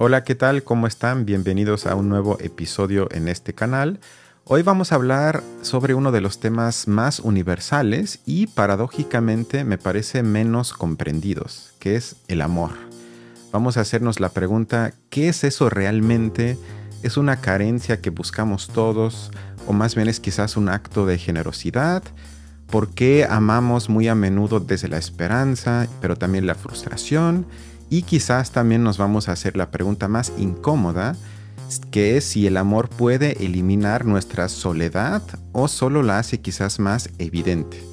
Hola, ¿qué tal? ¿Cómo están? Bienvenidos a un nuevo episodio en este canal. Hoy vamos a hablar sobre uno de los temas más universales y paradójicamente me parece menos comprendidos, que es el amor. Vamos a hacernos la pregunta, ¿qué es eso realmente? ¿Es una carencia que buscamos todos? ¿O más bien es quizás un acto de generosidad? ¿Por qué amamos muy a menudo desde la esperanza, pero también la frustración? Y quizás también nos vamos a hacer la pregunta más incómoda, que es si el amor puede eliminar nuestra soledad o solo la hace quizás más evidente.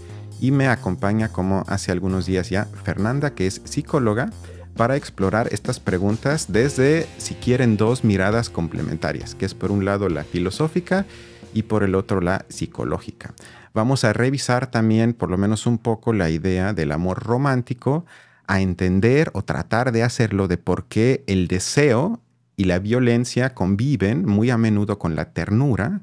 Y me acompaña, como hace algunos días ya, Fernanda, que es psicóloga, para explorar estas preguntas desde, si quieren, dos miradas complementarias, que es por un lado la filosófica y por el otro la psicológica. Vamos a revisar también por lo menos un poco la idea del amor romántico, a entender o tratar de hacerlo de por qué el deseo y la violencia conviven muy a menudo con la ternura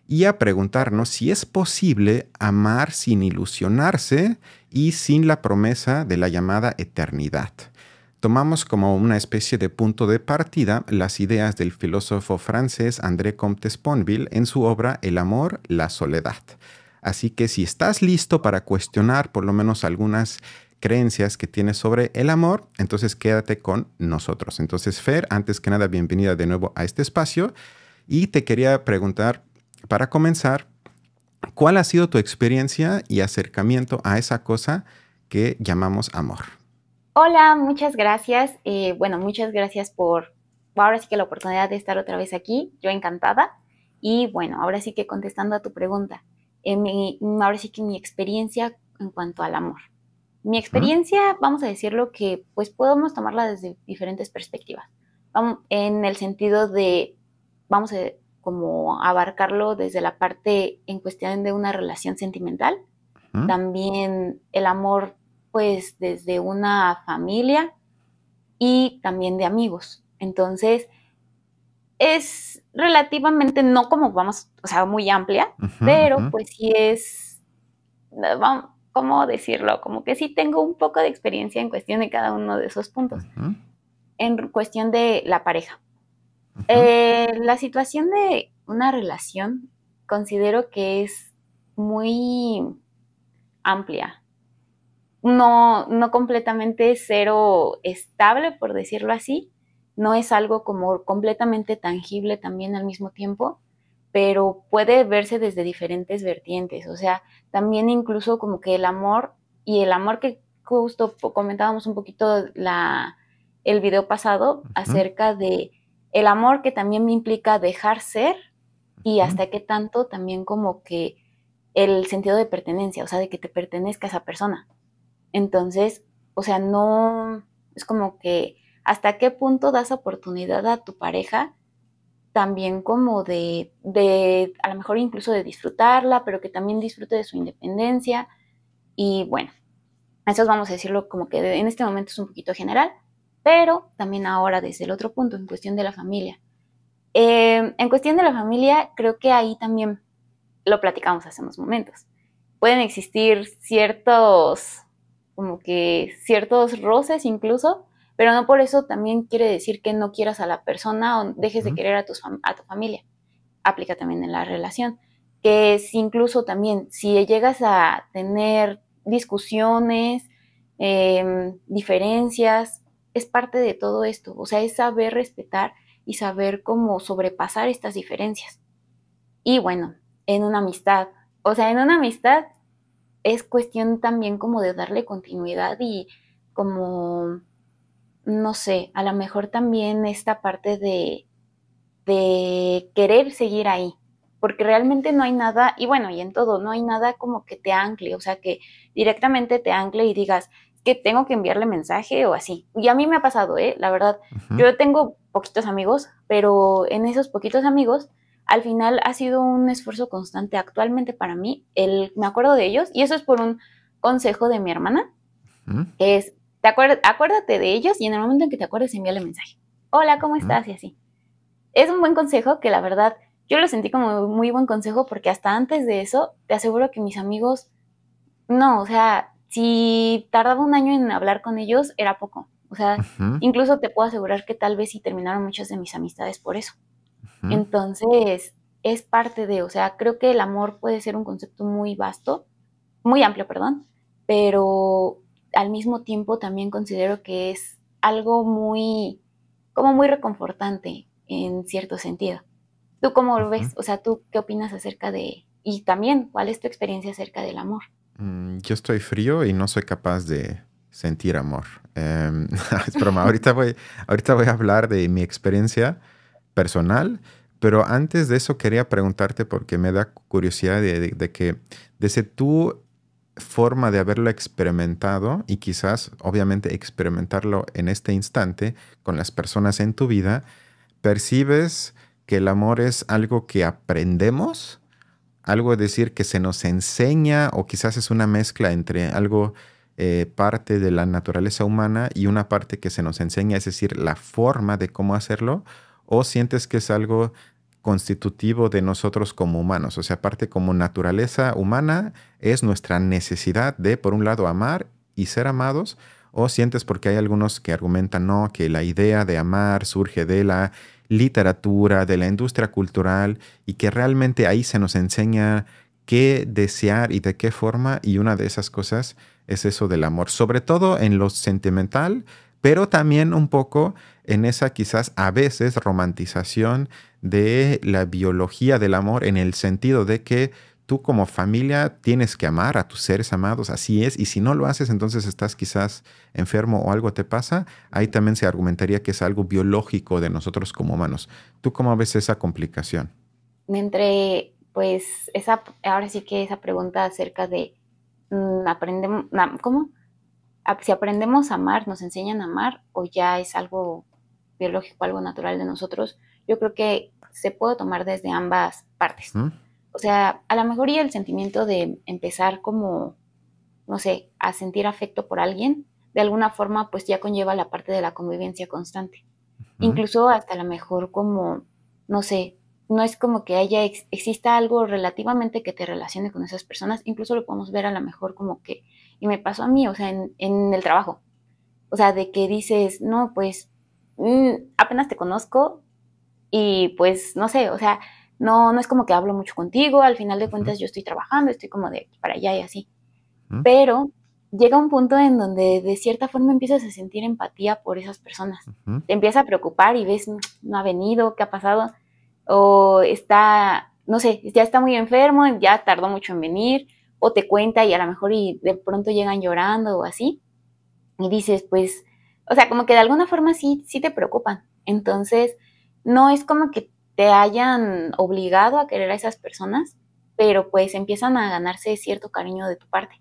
y a preguntarnos si es posible amar sin ilusionarse y sin la promesa de la llamada eternidad. Tomamos como una especie de punto de partida las ideas del filósofo francés André Comte Sponville en su obra El amor, la soledad. Así que si estás listo para cuestionar por lo menos algunas creencias que tienes sobre el amor, entonces quédate con nosotros. Entonces, Fer, antes que nada, bienvenida de nuevo a este espacio y te quería preguntar, para comenzar, ¿cuál ha sido tu experiencia y acercamiento a esa cosa que llamamos amor? Hola, muchas gracias. Muchas gracias por ahora sí que la oportunidad de estar otra vez aquí. Yo encantada. Y bueno, ahora sí que contestando a tu pregunta, ahora sí que mi experiencia en cuanto al amor. Mi ¿Mm? experiencia, vamos a decirlo que pues podemos tomarla desde diferentes perspectivas. Vamos, en el sentido de, vamos a como abarcarlo desde la parte en cuestión de una relación sentimental, ¿Mm? también el amor pues desde una familia y también de amigos. Entonces, es relativamente no como vamos, o sea, muy amplia, Ujú, ujú, pero pues sí es, vamos, ¿cómo decirlo? Como que sí tengo un poco de experiencia en cuestión de cada uno de esos puntos. ujú, En cuestión de la pareja. ujú, La situación de una relación considero que es muy amplia, no completamente cero estable, por decirlo así. No es algo como completamente tangible también al mismo tiempo, pero puede verse desde diferentes vertientes. O sea, también incluso como que el amor y el amor que justo comentábamos un poquito el video pasado ujú, acerca de el amor que también me implica dejar ser y ujú. hasta qué tanto también como que el sentido de pertenencia, o sea, de que te pertenezca a esa persona. Entonces, o sea, no, es como que hasta qué punto das oportunidad a tu pareja también como de a lo mejor incluso de disfrutarla, pero que también disfrute de su independencia. Y bueno, eso vamos a decirlo como que en este momento es un poquito general, pero también ahora desde el otro punto, en cuestión de la familia. En cuestión de la familia, creo que ahí también lo platicamos hace unos momentos. Pueden existir ciertos, como que ciertos roces incluso, pero no por eso también quiere decir que no quieras a la persona o dejes de Ujú. querer a tu familia. Aplica también en la relación. Que si incluso también, si llegas a tener discusiones, diferencias, es parte de todo esto. O sea, es saber respetar y saber cómo sobrepasar estas diferencias. Y bueno, en una amistad. O sea, en una amistad es cuestión también como de darle continuidad y como, no sé, a lo mejor también esta parte de querer seguir ahí, porque realmente no hay nada, y bueno, y en todo, no hay nada como que te ancle, o sea, que directamente te ancle y digas que tengo que enviarle mensaje o así. Y a mí me ha pasado, ¿eh? La verdad, Ujú. yo tengo poquitos amigos, pero en esos poquitos amigos, al final ha sido un esfuerzo constante actualmente para mí, me acuerdo de ellos, y eso es por un consejo de mi hermana, Ujú. que es, acuérdate de ellos y en el momento en que te acuerdes, envíale mensaje. Hola, ¿cómo Ujú. estás? Y así. Es un buen consejo que la verdad yo lo sentí como muy buen consejo porque hasta antes de eso te aseguro que mis amigos, no, o sea, si tardaba un año en hablar con ellos era poco. O sea, Ujú, incluso te puedo asegurar que tal vez sí terminaron muchas de mis amistades por eso. ujú, Entonces, es parte de, o sea, creo que el amor puede ser un concepto muy vasto, muy amplio, perdón, pero al mismo tiempo también considero que es algo muy, como muy reconfortante en cierto sentido. ¿Tú cómo lo ujú. ves? O sea, ¿tú qué opinas acerca de, y también, cuál es tu experiencia acerca del amor? Yo estoy frío y no soy capaz de sentir amor. Es broma. Ahorita voy a hablar de mi experiencia personal, pero antes de eso quería preguntarte porque me da curiosidad de que desde tu forma de haberlo experimentado y quizás obviamente experimentarlo en este instante con las personas en tu vida, ¿percibes que el amor es algo que aprendemos? Algo es decir que se nos enseña o quizás es una mezcla entre algo parte de la naturaleza humana y una parte que se nos enseña, es decir, la forma de cómo hacerlo, o sientes que es algo constitutivo de nosotros como humanos, o sea, parte como naturaleza humana es nuestra necesidad de, por un lado, amar y ser amados, o sientes porque hay algunos que argumentan no, que la idea de amar surge de la literatura, de la industria cultural y que realmente ahí se nos enseña qué desear y de qué forma, y una de esas cosas es eso del amor, sobre todo en lo sentimental, pero también un poco en esa quizás a veces romantización de la biología del amor en el sentido de que tú como familia tienes que amar a tus seres amados, así es, y si no lo haces, entonces estás quizás enfermo o algo te pasa. Ahí también se argumentaría que es algo biológico de nosotros como humanos. ¿Tú cómo ves esa complicación? Entre, pues, ahora sí que esa pregunta acerca de, aprendemos, ¿cómo? Si aprendemos a amar, nos enseñan a amar o ya es algo biológico, algo natural de nosotros, yo creo que se puede tomar desde ambas partes. Ujú, O sea, a lo mejor y el sentimiento de empezar como, no sé, a sentir afecto por alguien, de alguna forma pues ya conlleva la parte de la convivencia constante. ujú, Incluso hasta a lo mejor como, no sé, no es como que exista algo relativamente que te relacione con esas personas, incluso lo podemos ver a lo mejor como que, y me pasó a mí, o sea, en el trabajo, o sea, de que dices, no, pues apenas te conozco y pues no sé, o sea, no es como que hablo mucho contigo, al final de ujú, cuentas yo estoy trabajando, estoy como de aquí para allá y así, ujú, pero llega un punto en donde de cierta forma empiezas a sentir empatía por esas personas. ujú, Te empieza a preocupar y ves, no ha venido, ¿qué ha pasado? O está, no sé, ya está muy enfermo, ya tardó mucho en venir, o te cuenta y a lo mejor y de pronto llegan llorando o así, y dices, pues, o sea, como que de alguna forma sí te preocupan. Entonces, no es como que te hayan obligado a querer a esas personas, pero pues empiezan a ganarse cierto cariño de tu parte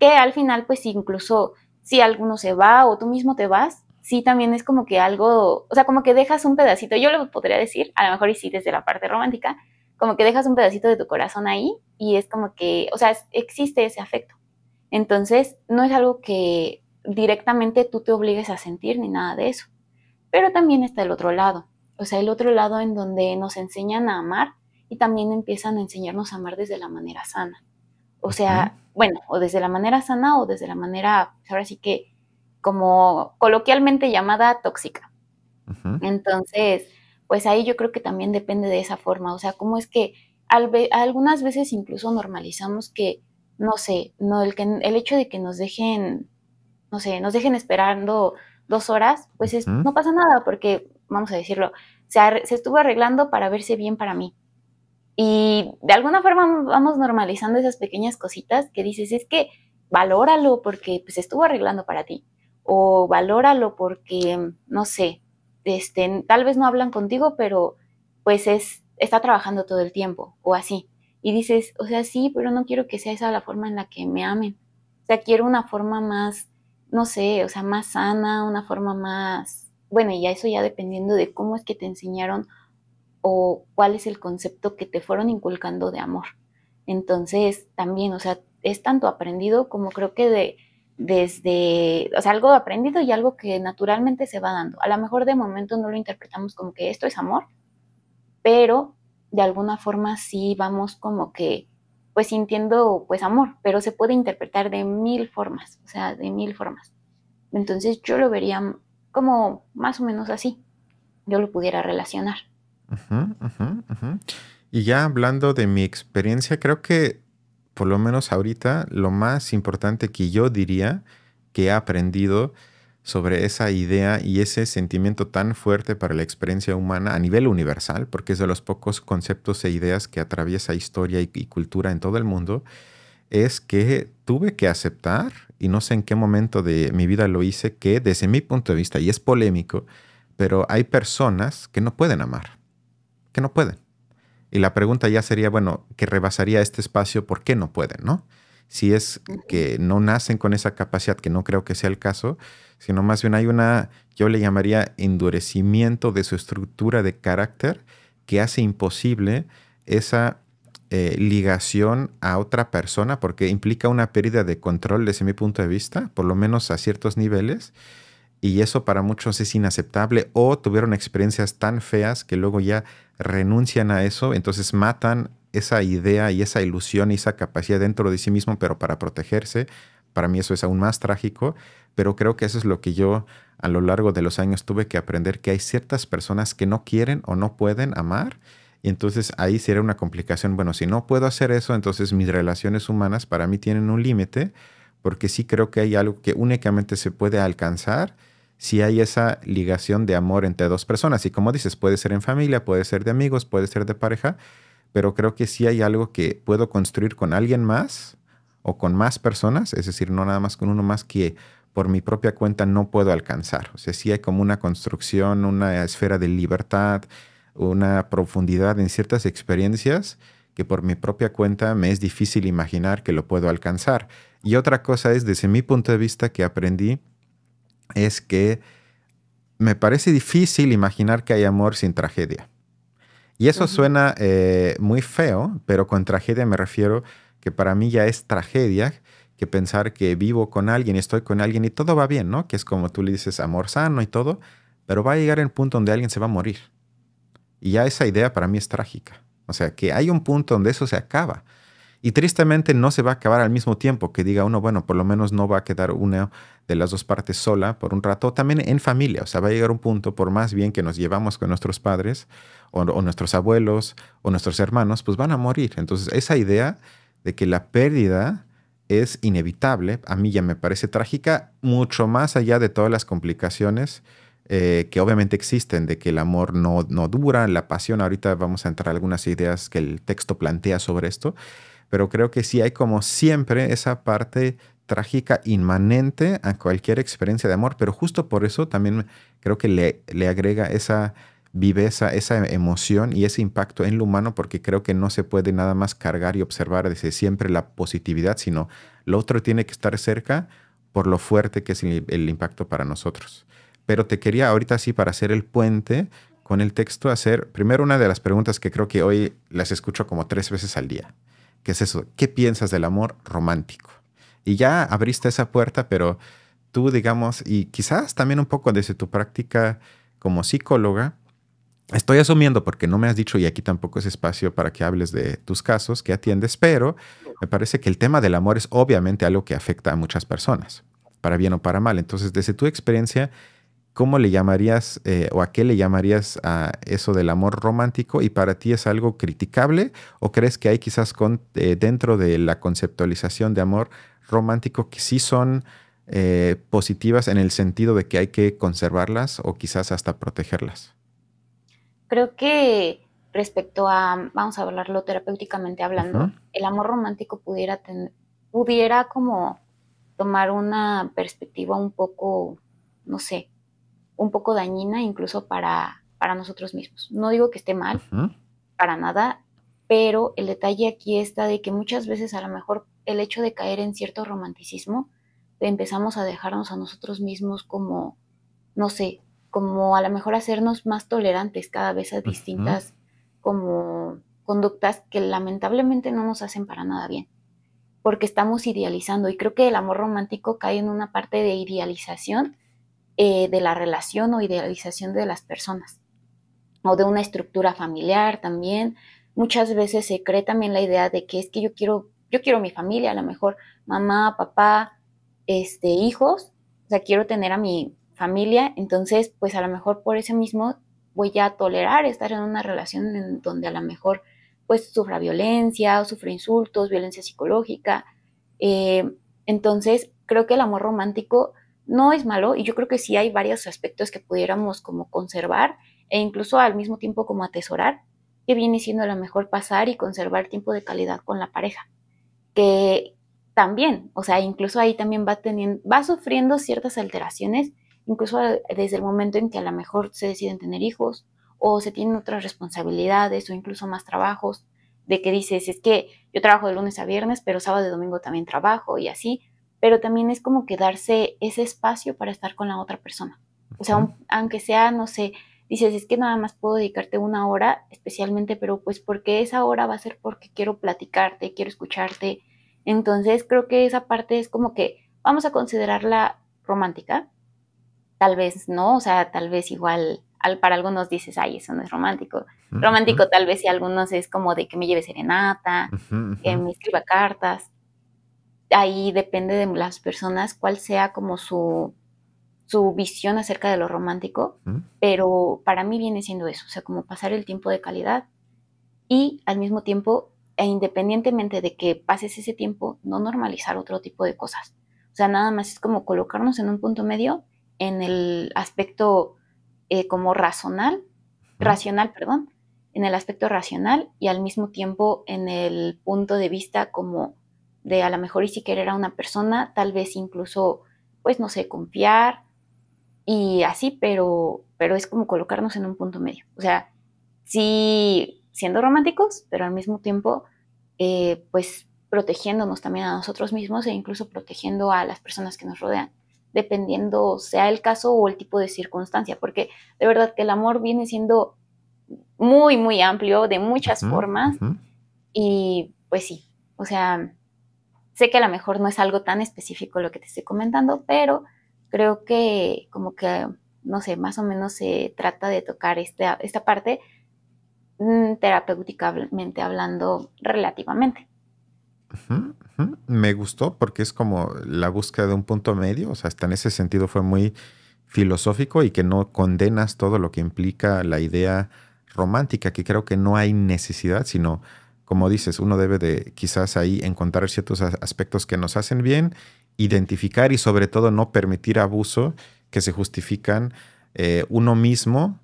que al final, pues incluso si alguno se va o tú mismo te vas, sí también es como que algo, o sea, como que dejas un pedacito, yo lo podría decir, a lo mejor y sí desde la parte romántica, como que dejas un pedacito de tu corazón ahí y es como que, o sea, existe ese afecto. Entonces, no es algo que directamente tú te obligues a sentir ni nada de eso. Pero también está el otro lado, o sea, el otro lado en donde nos enseñan a amar y también empiezan a enseñarnos a amar desde la manera sana. O ujú, sea, bueno, o desde la manera sana o desde la manera, pues, ahora sí que como coloquialmente llamada tóxica. ujú, Entonces, pues ahí yo creo que también depende de esa forma, o sea, cómo es que algunas veces incluso normalizamos que, no sé, no el hecho de que nos dejen, no sé, nos dejen esperando 2 horas, pues ujú. no pasa nada, porque, vamos a decirlo, se estuvo arreglando para verse bien para mí. Y de alguna forma vamos normalizando esas pequeñas cositas que dices, es que valóralo porque pues estuvo arreglando para ti. O valóralo porque, no sé, tal vez no hablan contigo, pero pues está trabajando todo el tiempo o así. Y dices, o sea, sí, pero no quiero que sea esa la forma en la que me amen. O sea, quiero una forma más, no sé, o sea, más sana, una forma más, bueno, y ya eso ya dependiendo de cómo es que te enseñaron o cuál es el concepto que te fueron inculcando de amor. Entonces, también, o sea, es tanto aprendido como creo que desde, o sea, algo aprendido y algo que naturalmente se va dando. A lo mejor de momento no lo interpretamos como que esto es amor, pero de alguna forma sí vamos como que, pues sintiendo, pues amor, pero se puede interpretar de mil formas, o sea, de mil formas. Entonces yo lo vería como más o menos así, yo lo pudiera relacionar. Ujú, ujú, ujú. Y ya hablando de mi experiencia, creo que por lo menos ahorita lo más importante que yo diría que he aprendido sobre esa idea y ese sentimiento tan fuerte para la experiencia humana a nivel universal, porque es de los pocos conceptos e ideas que atraviesa historia y cultura en todo el mundo, es que tuve que aceptar, y no sé en qué momento de mi vida lo hice, que desde mi punto de vista, y es polémico, pero hay personas que no pueden amar, que no pueden. Y la pregunta ya sería, bueno, que rebasaría este espacio, ¿por qué no pueden, no? Si es Ujú. que no nacen con esa capacidad, que no creo que sea el caso, sino más bien hay una, yo le llamaría endurecimiento de su estructura de carácter que hace imposible esa ligación a otra persona, porque implica una pérdida de control desde mi punto de vista, por lo menos a ciertos niveles, y eso para muchos es inaceptable o tuvieron experiencias tan feas que luego ya renuncian a eso, entonces matan esa idea y esa ilusión y esa capacidad dentro de sí mismo, pero para protegerse. Para mí eso es aún más trágico, pero creo que eso es lo que yo a lo largo de los años tuve que aprender, que hay ciertas personas que no quieren o no pueden amar. Y entonces ahí sería una complicación. Bueno, si no puedo hacer eso, entonces mis relaciones humanas para mí tienen un límite, porque sí creo que hay algo que únicamente se puede alcanzar si hay esa ligación de amor entre dos personas. Y como dices, puede ser en familia, puede ser de amigos, puede ser de pareja, pero creo que sí hay algo que puedo construir con alguien más o con más personas, es decir, no nada más con uno más que por mi propia cuenta no puedo alcanzar. O sea, sí hay como una construcción, una esfera de libertad, una profundidad en ciertas experiencias que por mi propia cuenta me es difícil imaginar que lo puedo alcanzar. Y otra cosa es, desde mi punto de vista, que aprendí es que me parece difícil imaginar que hay amor sin tragedia. Y eso Ujú. suena muy feo, pero con tragedia me refiero que para mí ya es tragedia que pensar que vivo con alguien, estoy con alguien y todo va bien, ¿no? Que es como tú le dices, amor sano y todo, pero va a llegar el punto donde alguien se va a morir. Y ya esa idea para mí es trágica. O sea, que hay un punto donde eso se acaba. Y tristemente no se va a acabar al mismo tiempo que diga uno, bueno, por lo menos no va a quedar una de las dos partes sola por un rato, también en familia. O sea, va a llegar un punto, por más bien que nos llevamos con nuestros padres o nuestros abuelos o nuestros hermanos, pues van a morir. Entonces, esa idea de que la pérdida es inevitable, a mí ya me parece trágica, mucho más allá de todas las complicaciones que obviamente existen, de que el amor no dura, la pasión, ahorita vamos a entrar a algunas ideas que el texto plantea sobre esto, pero creo que sí hay como siempre esa parte trágica inmanente a cualquier experiencia de amor, pero justo por eso también creo que le agrega esa viveza, esa emoción y ese impacto en lo humano, porque creo que no se puede nada más cargar y observar desde siempre la positividad, sino lo otro tiene que estar cerca por lo fuerte que es el impacto para nosotros. Pero te quería ahorita sí para hacer el puente con el texto, hacer primero una de las preguntas que creo que hoy las escucho como 3 veces al día. ¿Qué es eso? ¿Qué piensas del amor romántico? Y ya abriste esa puerta, pero tú, digamos, y quizás también un poco desde tu práctica como psicóloga, estoy asumiendo porque no me has dicho y aquí tampoco es espacio para que hables de tus casos que atiendes, pero me parece que el tema del amor es obviamente algo que afecta a muchas personas, para bien o para mal. Entonces, desde tu experiencia, ¿cómo le llamarías o a qué le llamarías a eso del amor romántico? ¿Y para ti es algo criticable o crees que hay quizás dentro de la conceptualización de amor romántico que sí son positivas en el sentido de que hay que conservarlas o quizás hasta protegerlas? Creo que respecto a, vamos a hablarlo terapéuticamente Ujú, hablando, el amor romántico pudiera como tomar una perspectiva un poco, no sé, un poco dañina incluso para nosotros mismos. No digo que esté mal, ujú, para nada, pero el detalle aquí está de que muchas veces a lo mejor el hecho de caer en cierto romanticismo, empezamos a dejarnos a nosotros mismos como, no sé, como a lo mejor hacernos más tolerantes cada vez a ujú, distintas como conductas que lamentablemente no nos hacen para nada bien, porque estamos idealizando y creo que el amor romántico cae en una parte de idealización de la relación o idealización de las personas o de una estructura familiar también. Muchas veces se cree también la idea de que es que yo quiero mi familia, a lo mejor mamá, papá, hijos, o sea, quiero tener a mi familia, entonces pues a lo mejor por eso mismo voy a tolerar estar en una relación en donde a lo mejor pues sufra violencia o sufra insultos, violencia psicológica. Eh, entonces creo que el amor romántico no es malo y yo creo que sí hay varios aspectos que pudiéramos como conservar e incluso al mismo tiempo como atesorar, que viene siendo a lo mejor pasar y conservar tiempo de calidad con la pareja, que también, o sea, incluso ahí también va sufriendo ciertas alteraciones, incluso desde el momento en que a lo mejor se deciden tener hijos o se tienen otras responsabilidades o incluso más trabajos, de que dices, es que yo trabajo de lunes a viernes, pero sábado y domingo también trabajo y así, pero también es como que darse ese espacio para estar con la otra persona. O sea, aunque sea, no sé, dices, es que nada más puedo dedicarte una hora especialmente, pero pues porque esa hora va a ser porque quiero platicarte, quiero escucharte. Entonces creo que esa parte es como que vamos a considerarla romántica, tal vez no, o sea, tal vez igual para algunos dices, ay, eso no es romántico. Ujú, Romántico tal vez si algunos es como de que me lleve serenata, ujú, que ujú, me escriba cartas. Ahí depende de las personas cuál sea como su visión acerca de lo romántico, ujú. pero para mí viene siendo eso, o sea, como pasar el tiempo de calidad y al mismo tiempo, e independientemente de que pases ese tiempo, no normalizar otro tipo de cosas. O sea, nada más es como colocarnos en un punto medio en el aspecto como Ujú. racional, perdón, en el aspecto racional y al mismo tiempo en el punto de vista como de a lo mejor y si querer a una persona, tal vez incluso, pues no sé, confiar y así, pero es como colocarnos en un punto medio. O sea, sí siendo románticos, pero al mismo tiempo, pues protegiéndonos también a nosotros mismos e incluso protegiendo a las personas que nos rodean, dependiendo sea el caso o el tipo de circunstancia, porque de verdad que el amor viene siendo muy, muy amplio, de muchas Ujú, formas, ujú. y pues sí, o sea, sé que a lo mejor no es algo tan específico lo que te estoy comentando, pero creo que como que, no sé, más o menos se trata de tocar esta parte terapéuticamente hablando relativamente. Ujú, ujú. Me gustó porque es como la búsqueda de un punto medio, o sea, hasta en ese sentido fue muy filosófico y que no condenas todo lo que implica la idea romántica, que creo que no hay necesidad, sino, como dices, uno debe de quizás ahí encontrar ciertos aspectos que nos hacen bien, identificar y sobre todo no permitir abuso que se justifican uno mismo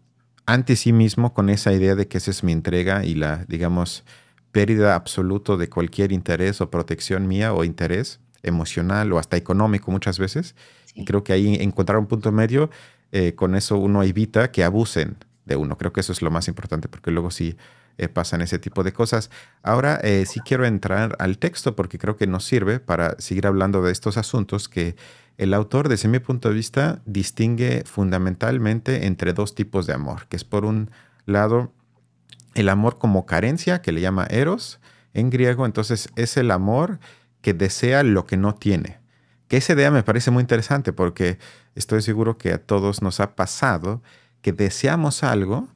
ante sí mismo con esa idea de que esa es mi entrega y la, digamos, pérdida absoluta de cualquier interés o protección mía o interés emocional o hasta económico muchas veces. Y Sí. creo que ahí encontrar un punto medio, con eso uno evita que abusen de uno. Creo que eso es lo más importante porque luego sí pasan ese tipo de cosas. Ahora sí quiero entrar al texto porque creo que nos sirve para seguir hablando de estos asuntos que el autor, desde mi punto de vista, distingue fundamentalmente entre dos tipos de amor, que es por un lado el amor como carencia, que le llama eros en griego, entonces es el amor que desea lo que no tiene. Que esa idea me parece muy interesante porque estoy seguro que a todos nos ha pasado que deseamos algo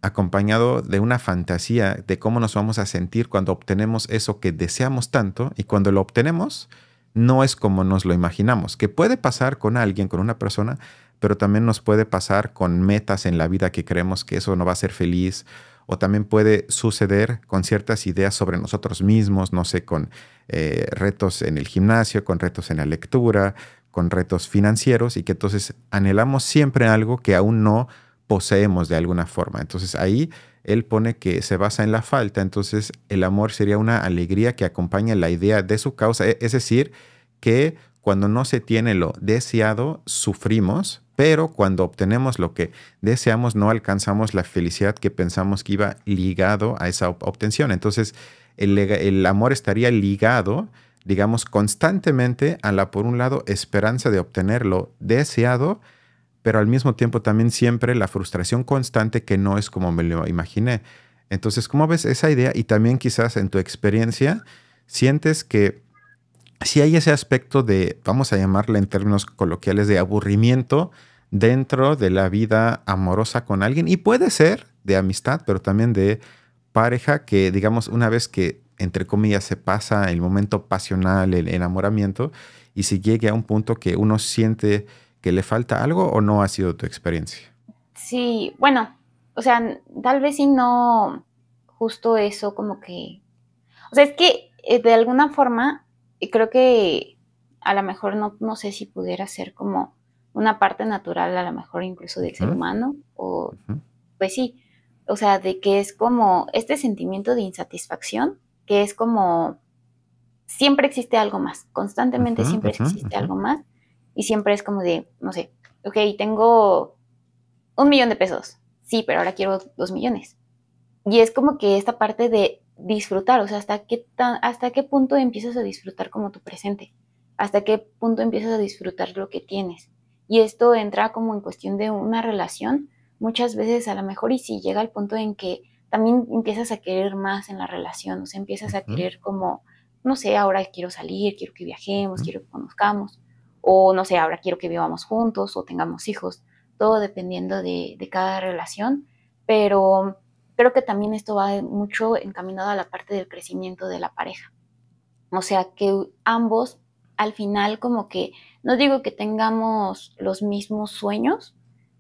acompañado de una fantasía de cómo nos vamos a sentir cuando obtenemos eso que deseamos tanto y cuando lo obtenemos no es como nos lo imaginamos, que puede pasar con alguien, con una persona, pero también nos puede pasar con metas en la vida que creemos que eso no va a ser feliz o también puede suceder con ciertas ideas sobre nosotros mismos, no sé, con retos en el gimnasio, con retos en la lectura, con retos financieros y que entonces anhelamos siempre algo que aún no poseemos de alguna forma. Entonces ahí él pone que se basa en la falta, entonces el amor sería una alegría que acompaña la idea de su causa, es decir, que cuando no se tiene lo deseado, sufrimos, pero cuando obtenemos lo que deseamos, no alcanzamos la felicidad que pensamos que iba ligado a esa obtención. Entonces el amor estaría ligado, digamos, constantemente a la, por un lado, esperanza de obtener lo deseado, pero al mismo tiempo también siempre la frustración constante que no es como me lo imaginé. Entonces, ¿cómo ves esa idea? Y también quizás en tu experiencia, sientes que si hay ese aspecto de, vamos a llamarle en términos coloquiales, de aburrimiento dentro de la vida amorosa con alguien, y puede ser de amistad, pero también de pareja, que digamos una vez que, entre comillas, se pasa el momento pasional, el enamoramiento, y si llegue a un punto que uno siente que le falta algo o no ha sido tu experiencia. Sí, bueno, o sea, tal vez si no justo eso como que, o sea, es que de alguna forma creo que a lo mejor no sé si pudiera ser como una parte natural a lo mejor incluso del ser Ujú, humano o ujú, pues sí, o sea, de que es como este sentimiento de insatisfacción, que es como siempre existe algo más, constantemente ujú, siempre ujú, existe ujú, algo más y siempre es como de, no sé, ok, tengo 1 millón de pesos, sí, pero ahora quiero 2 millones. Y es como que esta parte de disfrutar, o sea, hasta qué punto empiezas a disfrutar como tu presente, hasta qué punto empiezas a disfrutar lo que tienes. Y esto entra como en cuestión de una relación, muchas veces a lo mejor y si llega al punto en que también empiezas a querer más en la relación, o sea, empiezas a ujú, querer como, no sé, ahora quiero salir, quiero que viajemos, ujú, quiero que conozcamos, o no sé, ahora quiero que vivamos juntos o tengamos hijos, todo dependiendo de cada relación, pero creo que también esto va mucho encaminado a la parte del crecimiento de la pareja. O sea, que ambos al final como que, no digo que tengamos los mismos sueños,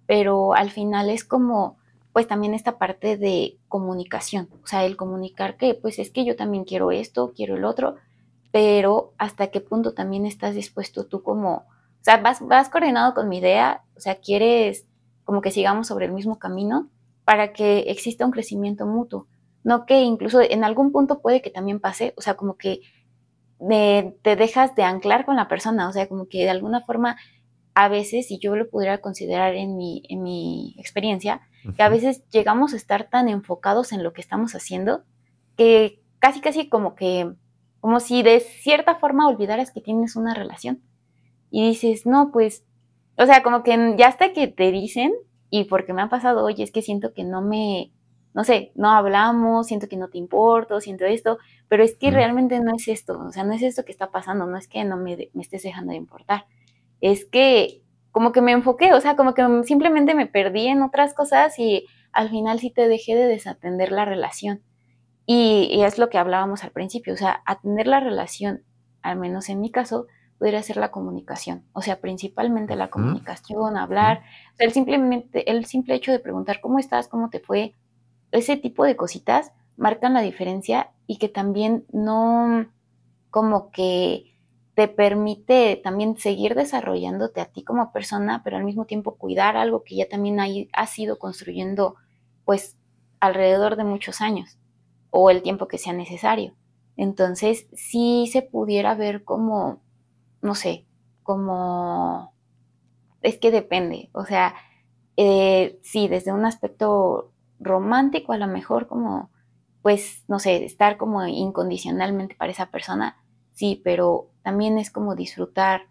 pero al final es como, pues también esta parte de comunicación. O sea, el comunicar que, pues es que yo también quiero esto, quiero el otro, pero hasta qué punto también estás dispuesto tú como, o sea, vas coordinado con mi idea, o sea, quieres como que sigamos sobre el mismo camino para que exista un crecimiento mutuo. No que incluso en algún punto puede que también pase, o sea, como que te dejas de anclar con la persona, o sea, como que de alguna forma a veces, si yo lo pudiera considerar en mi experiencia, que a ujú, veces llegamos a estar tan enfocados en lo que estamos haciendo que casi como que, como si de cierta forma olvidaras que tienes una relación. Y dices, no, pues, o sea, como que ya hasta que te dicen, y porque me ha pasado, oye, es que siento que no sé, no hablamos, siento que no te importo, siento esto, pero es que ujú, realmente no es esto, o sea, no es esto que está pasando, no es que no me estés dejando de importar, es que como que me enfoqué, o sea, como que simplemente me perdí en otras cosas y al final sí te dejé de desatender la relación. Y es lo que hablábamos al principio, o sea, atender la relación, al menos en mi caso, podría ser la comunicación, o sea, principalmente la ujú, comunicación, ujú. hablar, o sea, el simple hecho de preguntar cómo estás, cómo te fue, ese tipo de cositas marcan la diferencia y que también no, como que te permite también seguir desarrollándote a ti como persona, pero al mismo tiempo cuidar algo que ya también has ido construyendo, pues, alrededor de muchos años o el tiempo que sea necesario. Entonces, sí se pudiera ver como, no sé, como, es que depende, o sea, sí, desde un aspecto romántico a lo mejor como, pues, no sé, estar como incondicionalmente para esa persona, sí, pero también es como disfrutar,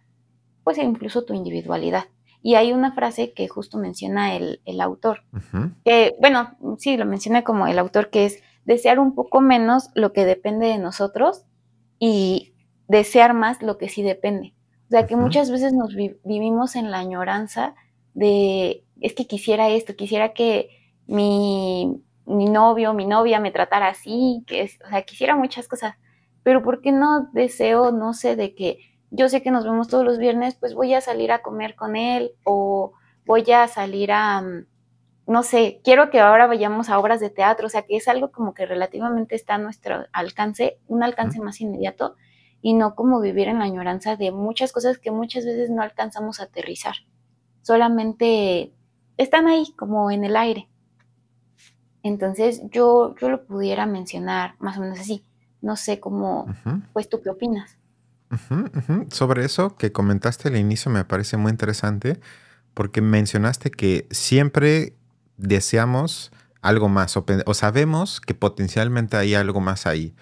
pues, incluso tu individualidad. Y hay una frase que justo menciona el autor, Ujú, que, bueno, sí, lo menciona como el autor, que es desear un poco menos lo que depende de nosotros y desear más lo que sí depende. O sea, que ujú, muchas veces nos vivimos en la añoranza de, es que quisiera esto, quisiera que mi novio, mi novia me tratara así, o sea, quisiera muchas cosas, pero ¿por qué no deseo, no sé, de que yo sé que nos vemos todos los viernes, pues voy a salir a comer con él o voy a salir a no sé, quiero que ahora vayamos a obras de teatro, o sea, que es algo como que relativamente está a nuestro alcance, un ujú. alcance más inmediato, y no como vivir en la añoranza de muchas cosas que muchas veces no alcanzamos a aterrizar, solamente están ahí como en el aire. Entonces yo lo pudiera mencionar más o menos así. No sé cómo, Ujú, pues tú qué opinas. ujú, ujú. Sobre eso que comentaste al inicio me parece muy interesante porque mencionaste que siempre deseamos algo más o sabemos que potencialmente hay algo más ahí.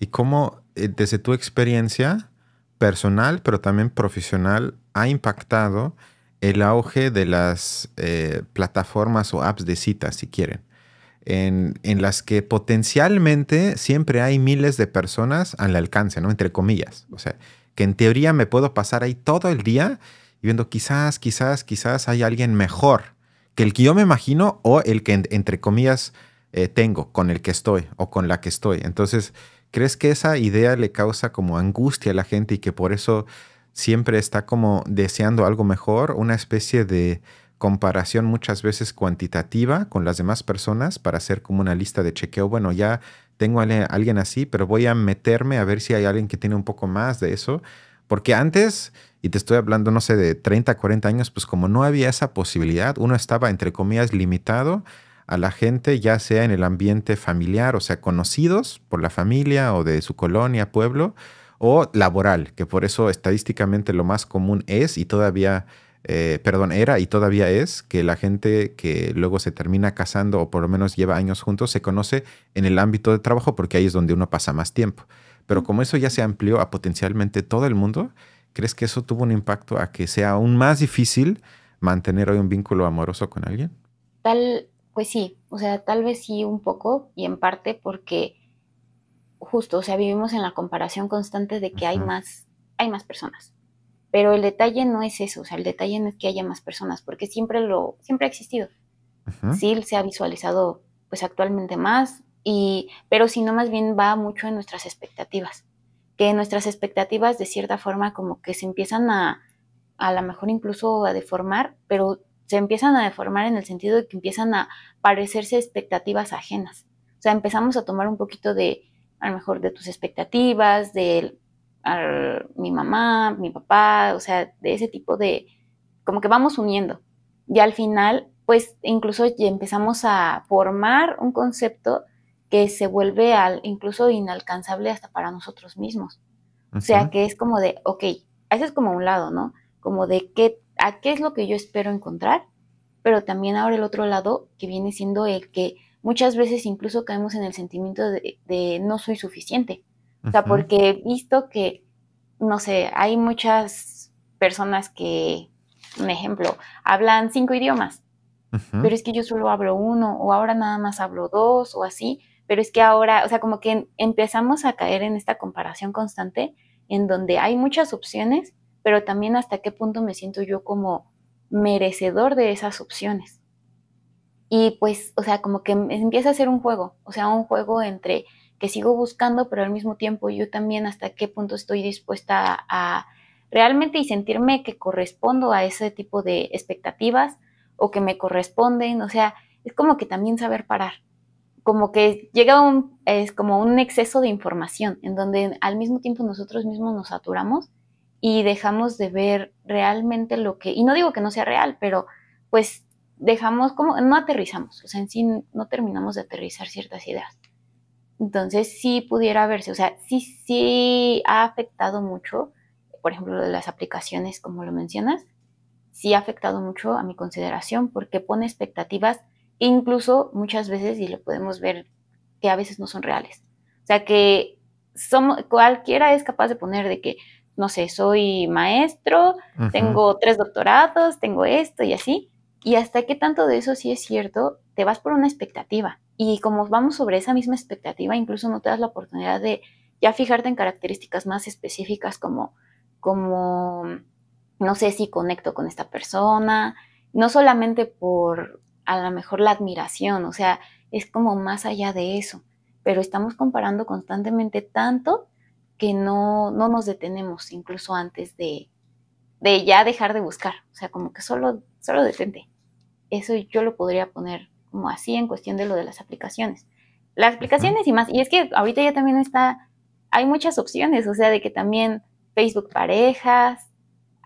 Y cómo desde tu experiencia personal, pero también profesional, ha impactado el auge de las plataformas o apps de citas, si quieren, en las que potencialmente siempre hay miles de personas al alcance, ¿no? Entre comillas. O sea, que en teoría me puedo pasar ahí todo el día y viendo quizás hay alguien mejor que el que yo me imagino o el que entre comillas tengo, con el que estoy o con la que estoy. Entonces, ¿crees que esa idea le causa como angustia a la gente y que por eso siempre está como deseando algo mejor, una especie de comparación muchas veces cuantitativa con las demás personas para hacer como una lista de chequeo. Bueno, ya tengo a alguien así, pero voy a meterme a ver si hay alguien que tiene un poco más de eso. Porque antes, y te estoy hablando, no sé, de 30, 40 años, pues como no había esa posibilidad, uno estaba, entre comillas, limitado a la gente, ya sea en el ambiente familiar, o sea, conocidos por la familia o de su colonia, pueblo, o laboral, que por eso estadísticamente lo más común es y todavía, perdón, era y todavía es que la gente que luego se termina casando o por lo menos lleva años juntos se conoce en el ámbito de trabajo porque ahí es donde uno pasa más tiempo. Pero como eso ya se amplió a potencialmente todo el mundo, ¿crees que eso tuvo un impacto a que sea aún más difícil mantener hoy un vínculo amoroso con alguien? Pues sí, o sea, tal vez sí un poco y en parte porque justo, o sea, vivimos en la comparación constante de que Ujú, hay más personas. Pero el detalle no es eso, o sea, el detalle no es que haya más personas, porque siempre ha existido. ujú, Sí se ha visualizado pues actualmente más, pero si no más bien va mucho en nuestras expectativas, que nuestras expectativas de cierta forma como que se empiezan a lo mejor incluso a deformar, pero se empiezan a deformar en el sentido de que empiezan a parecerse expectativas ajenas. O sea, empezamos a tomar un poquito de, a lo mejor, de tus expectativas, de mi mamá, mi papá, o sea, de ese tipo de, como que vamos uniendo. Y al final, pues incluso ya empezamos a formar un concepto que se vuelve incluso inalcanzable hasta para nosotros mismos. O sea, ujú, que es como de, ok, ese es como un lado, ¿no? Como de a qué es lo que yo espero encontrar, pero también ahora el otro lado que viene siendo el que muchas veces incluso caemos en el sentimiento de no soy suficiente. O sea, ujú, porque he visto que, no sé, hay muchas personas que, un ejemplo, hablan 5 idiomas, ujú. pero es que yo solo hablo uno, o ahora nada más hablo dos, o así, pero es que ahora, o sea, como que empezamos a caer en esta comparación constante en donde hay muchas opciones, pero también hasta qué punto me siento yo como merecedor de esas opciones. Y pues, o sea, como que empieza a ser un juego, o sea, un juego entre que sigo buscando, pero al mismo tiempo yo también hasta qué punto estoy dispuesta a realmente y sentirme que correspondo a ese tipo de expectativas o que me corresponden, o sea, es como que también saber parar, como que llega es como un exceso de información en donde al mismo tiempo nosotros mismos nos saturamos y dejamos de ver realmente lo que, y no digo que no sea real, pero pues dejamos como, no aterrizamos, o sea, en sí no terminamos de aterrizar ciertas ideas. Entonces sí pudiera verse, o sea, sí ha afectado mucho, por ejemplo, lo de las aplicaciones, como lo mencionas, sí ha afectado mucho a mi consideración porque pone expectativas, incluso muchas veces, y lo podemos ver, que a veces no son reales. O sea, que cualquiera es capaz de poner de que, no sé, soy maestro, Ujú, tengo 3 doctorados, tengo esto y así, y hasta qué tanto de eso sí es cierto, te vas por una expectativa. Y como vamos sobre esa misma expectativa, incluso no te das la oportunidad de ya fijarte en características más específicas como no sé si conecto con esta persona, no solamente por a lo mejor la admiración, o sea, es como más allá de eso, pero estamos comparando constantemente tanto que no nos detenemos incluso antes de ya dejar de buscar, o sea, como que solo detente. Eso yo lo podría poner como así en cuestión de lo de las aplicaciones. Las ujú, aplicaciones y más, y es que ahorita ya también hay muchas opciones, o sea, de que también Facebook parejas,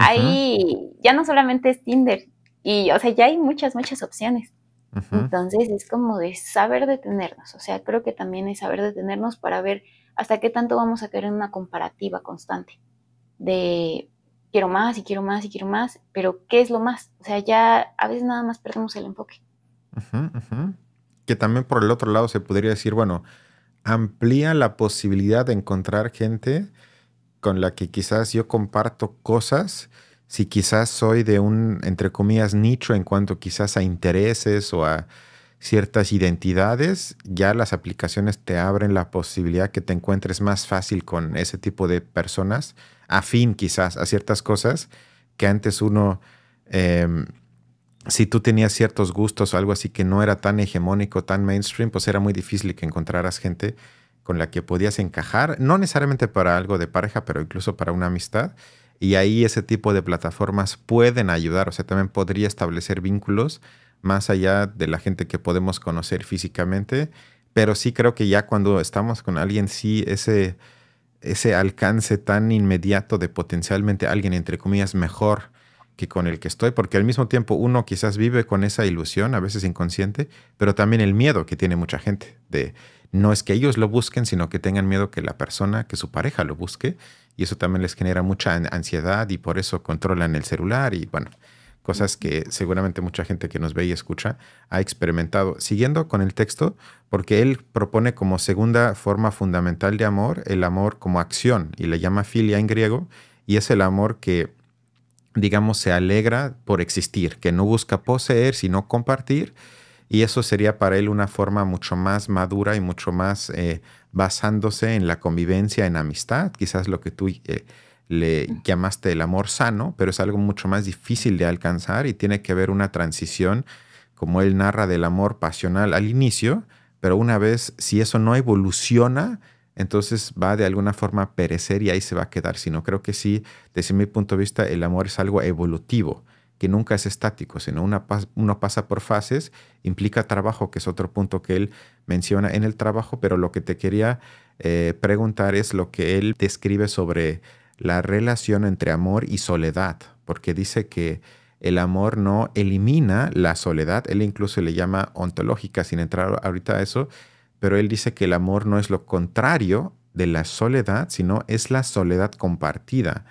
ujú, ya no solamente es Tinder, y o sea, ya hay muchas opciones. ujú. Entonces es como de saber detenernos, o sea, creo que también es saber detenernos para ver hasta qué tanto vamos a caer en una comparativa constante de quiero más y quiero más y quiero más, pero ¿qué es lo más? O sea, ya a veces nada más perdemos el enfoque. Ujú, ujú. Que también por el otro lado se podría decir, bueno, amplía la posibilidad de encontrar gente con la que quizás yo comparto cosas, si quizás soy de un, entre comillas, nicho en cuanto quizás a intereses o a ciertas identidades, ya las aplicaciones te abren la posibilidad que te encuentres más fácil con ese tipo de personas, afín quizás a ciertas cosas que antes uno... em, si tú tenías ciertos gustos o algo así que no era tan hegemónico, tan mainstream, pues era muy difícil que encontraras gente con la que podías encajar, no necesariamente para algo de pareja, pero incluso para una amistad. Y ahí ese tipo de plataformas pueden ayudar, o sea, también podría establecer vínculos más allá de la gente que podemos conocer físicamente, pero sí creo que ya cuando estamos con alguien, sí, ese alcance tan inmediato de potencialmente alguien, entre comillas, mejor que con el que estoy, porque al mismo tiempo uno quizás vive con esa ilusión, a veces inconsciente, pero también el miedo que tiene mucha gente de no es que ellos lo busquen, sino que tengan miedo que la persona, que su pareja lo busque, y eso también les genera mucha ansiedad y por eso controlan el celular y bueno, cosas que seguramente mucha gente que nos ve y escucha ha experimentado. Siguiendo con el texto, porque él propone como segunda forma fundamental de amor el amor como acción y le llama filia en griego y es el amor que, digamos, se alegra por existir, que no busca poseer, sino compartir y eso sería para él una forma mucho más madura y mucho más basándose en la convivencia, en amistad, quizás lo que tú le llamaste el amor sano, pero es algo mucho más difícil de alcanzar y tiene que haber una transición, como él narra, del amor pasional al inicio, pero una vez, si eso no evoluciona, entonces va de alguna forma a perecer y ahí se va a quedar. Sino creo que sí, desde mi punto de vista, el amor es algo evolutivo que nunca es estático, sino uno pasa por fases, implica trabajo, que es otro punto que él menciona en el trabajo, pero lo que te quería preguntar es lo que él describe sobre la relación entre amor y soledad, porque dice que el amor no elimina la soledad, él incluso le llama ontológica, sin entrar ahorita a eso, pero él dice que el amor no es lo contrario de la soledad, sino es la soledad compartida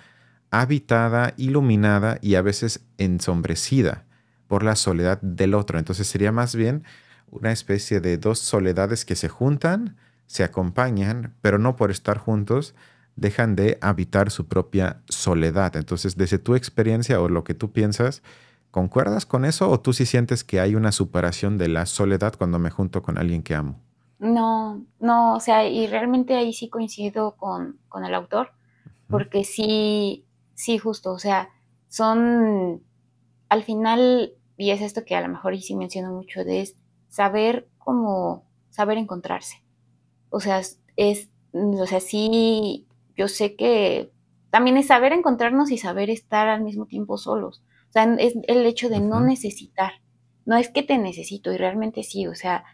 habitada, iluminada y a veces ensombrecida por la soledad del otro. Entonces sería más bien una especie de dos soledades que se juntan, se acompañan, pero no por estar juntos dejan de habitar su propia soledad. Entonces, desde tu experiencia o lo que tú piensas, ¿concuerdas con eso o tú sí sientes que hay una superación de la soledad cuando me junto con alguien que amo? No, no, o sea, y realmente ahí sí coincido con el autor, ¿Mm? porque sí, sí, justo, o sea, son, al final, y es esto que a lo mejor y sí menciono mucho, de es saber cómo, saber encontrarse. O sea, o sea, sí, yo sé que también es saber encontrarnos y saber estar al mismo tiempo solos. O sea, es el hecho de no Ujú, necesitar. No es que te necesito, y realmente sí, o sea,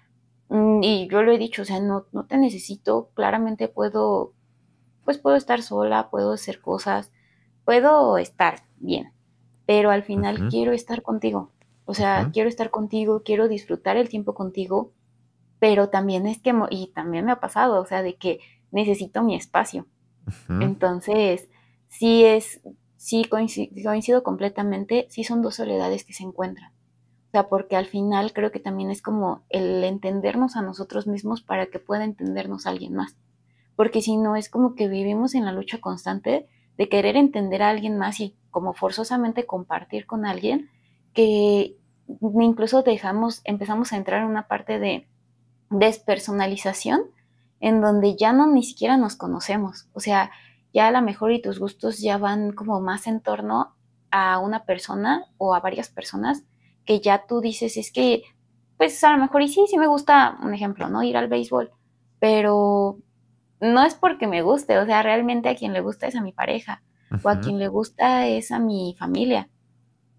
y yo lo he dicho, o sea, no, no te necesito, claramente puedo, pues puedo estar sola, puedo hacer cosas, puedo estar bien, pero al final ujú, quiero estar contigo. O sea, ujú, quiero estar contigo, quiero disfrutar el tiempo contigo, pero también es que, y también me ha pasado, o sea, de que necesito mi espacio. ujú, Entonces, sí coincido completamente, sí son dos soledades que se encuentran. O sea, porque al final creo que también es como el entendernos a nosotros mismos para que pueda entendernos alguien más. Porque si no, es como que vivimos en la lucha constante de querer entender a alguien más y como forzosamente compartir con alguien que incluso empezamos a entrar en una parte de despersonalización en donde ya no ni siquiera nos conocemos. O sea, ya a lo mejor y tus gustos ya van como más en torno a una persona o a varias personas que ya tú dices, es que, pues a lo mejor y sí, sí me gusta, un ejemplo, ¿no? Ir al béisbol, pero no es porque me guste, o sea, realmente a quien le gusta es a mi pareja o a ujú. quien le gusta es a mi familia,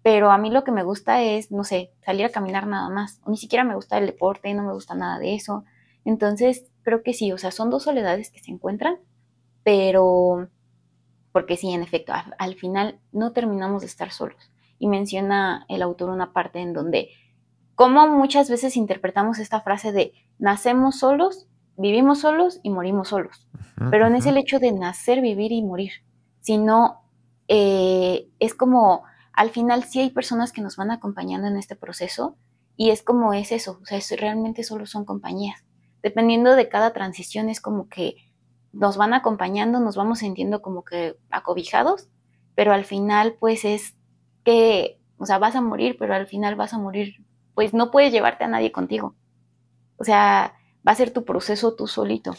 pero a mí lo que me gusta es, no sé, salir a caminar nada más. O ni siquiera me gusta el deporte, no me gusta nada de eso. Entonces, creo que sí, o sea, son dos soledades que se encuentran, pero porque sí, en efecto, al final no terminamos de estar solos. Y menciona el autor una parte en donde, como muchas veces interpretamos esta frase de nacemos solos, vivimos solos y morimos solos. Ujú, Pero no es ujú. el hecho de nacer, vivir y morir, sino es como al final sí hay personas que nos van acompañando en este proceso y es como es eso, o sea, realmente solo son compañías. Dependiendo de cada transición es como que nos van acompañando, nos vamos sintiendo como que acobijados, pero al final pues es que, o sea, vas a morir, pero al final vas a morir, pues no puedes llevarte a nadie contigo. O sea, va a ser tu proceso tú solito.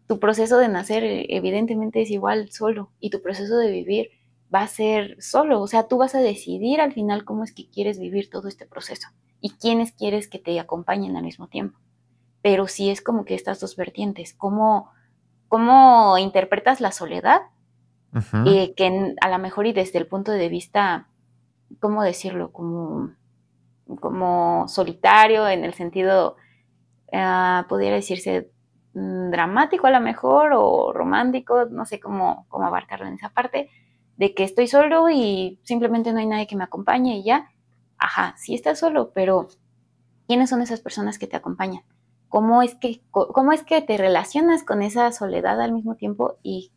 Tu proceso de nacer evidentemente es igual solo y tu proceso de vivir va a ser solo. O sea, tú vas a decidir al final cómo es que quieres vivir todo este proceso y quiénes quieres que te acompañen al mismo tiempo. Pero sí es como que estas dos vertientes, cómo interpretas la soledad Ujú, a lo mejor y desde el punto de vista, ¿cómo decirlo? Como solitario, en el sentido, pudiera decirse dramático a lo mejor, o romántico, no sé cómo abarcarlo en esa parte, de que estoy solo y simplemente no hay nadie que me acompañe y ya. Ajá, sí estás solo, pero ¿quiénes son esas personas que te acompañan? ¿Cómo es que te relacionas con esa soledad al mismo tiempo y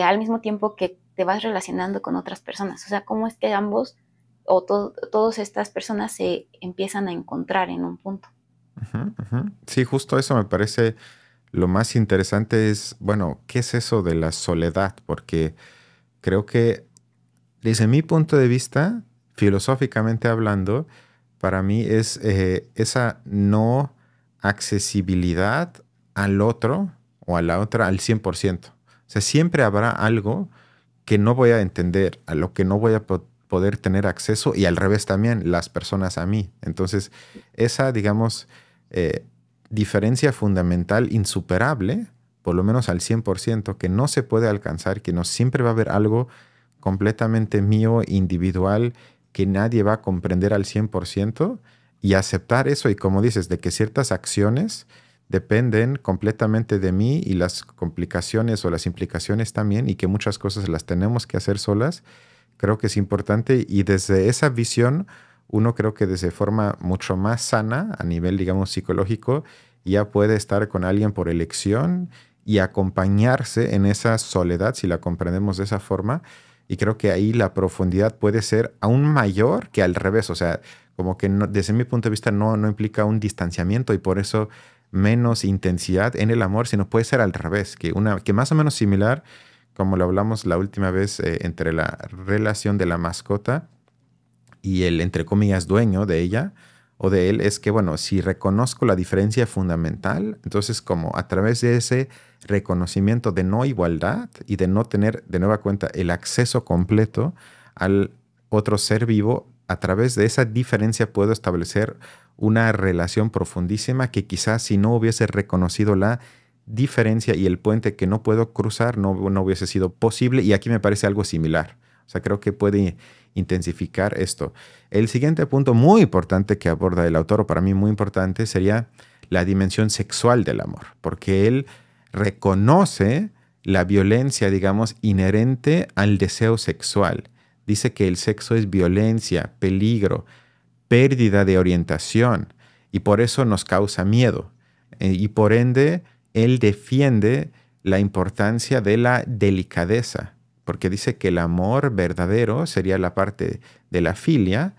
al mismo tiempo que te vas relacionando con otras personas? O sea, ¿cómo es que ambos o todas estas personas se empiezan a encontrar en un punto? ujú, ujú. Sí, justo eso me parece lo más interesante es, bueno, ¿qué es eso de la soledad? Porque creo que desde mi punto de vista, filosóficamente hablando, para mí es esa no accesibilidad al otro o a la otra al 100%. O sea, siempre habrá algo que no voy a entender, a lo que no voy a poder tener acceso y al revés también, las personas a mí. Entonces, esa, digamos, eh, diferencia fundamental insuperable, por lo menos al 100%, que no se puede alcanzar, que no siempre va a haber algo completamente mío, individual, que nadie va a comprender al 100% y aceptar eso y como dices, de que ciertas acciones dependen completamente de mí y las complicaciones o las implicaciones también y que muchas cosas las tenemos que hacer solas, creo que es importante y desde esa visión uno creo que desde forma mucho más sana a nivel, digamos, psicológico, ya puede estar con alguien por elección y acompañarse en esa soledad, si la comprendemos de esa forma. Y creo que ahí la profundidad puede ser aún mayor que al revés. O sea, como que desde mi punto de vista no implica un distanciamiento y por eso menos intensidad en el amor, sino puede ser al revés, que más o menos similar, como lo hablamos la última vez, entre la relación de la mascota y el, entre comillas, dueño de ella o de él, es que, bueno, si reconozco la diferencia fundamental, entonces como a través de ese reconocimiento de no igualdad y de no tener de nueva cuenta el acceso completo al otro ser vivo, a través de esa diferencia puedo establecer una relación profundísima que quizás si no hubiese reconocido la diferencia y el puente que no puedo cruzar no hubiese sido posible y aquí me parece algo similar. O sea, creo que puede intensificar esto. El siguiente punto muy importante que aborda el autor, o para mí muy importante, sería la dimensión sexual del amor, porque él reconoce la violencia, digamos, inherente al deseo sexual. Dice que el sexo es violencia, peligro, pérdida de orientación y por eso nos causa miedo. Y por ende, él defiende la importancia de la delicadeza, porque dice que el amor verdadero sería la parte de la filia,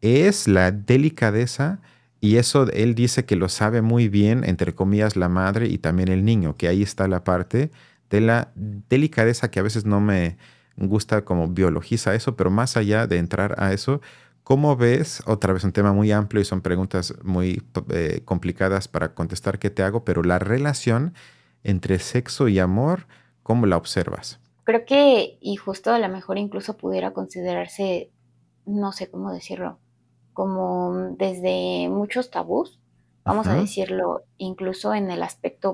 es la delicadeza y eso él dice que lo sabe muy bien, entre comillas, la madre y también el niño, que ahí está la parte de la delicadeza que a veces no me gusta como biologiza eso, pero más allá de entrar a eso, ¿cómo ves? Otra vez un tema muy amplio y son preguntas muy complicadas para contestar qué te hago, pero la relación entre sexo y amor, ¿cómo la observas? Creo que, y justo a lo mejor incluso pudiera considerarse, no sé cómo decirlo, como desde muchos tabús, vamos a Ujú, decirlo, incluso en el aspecto,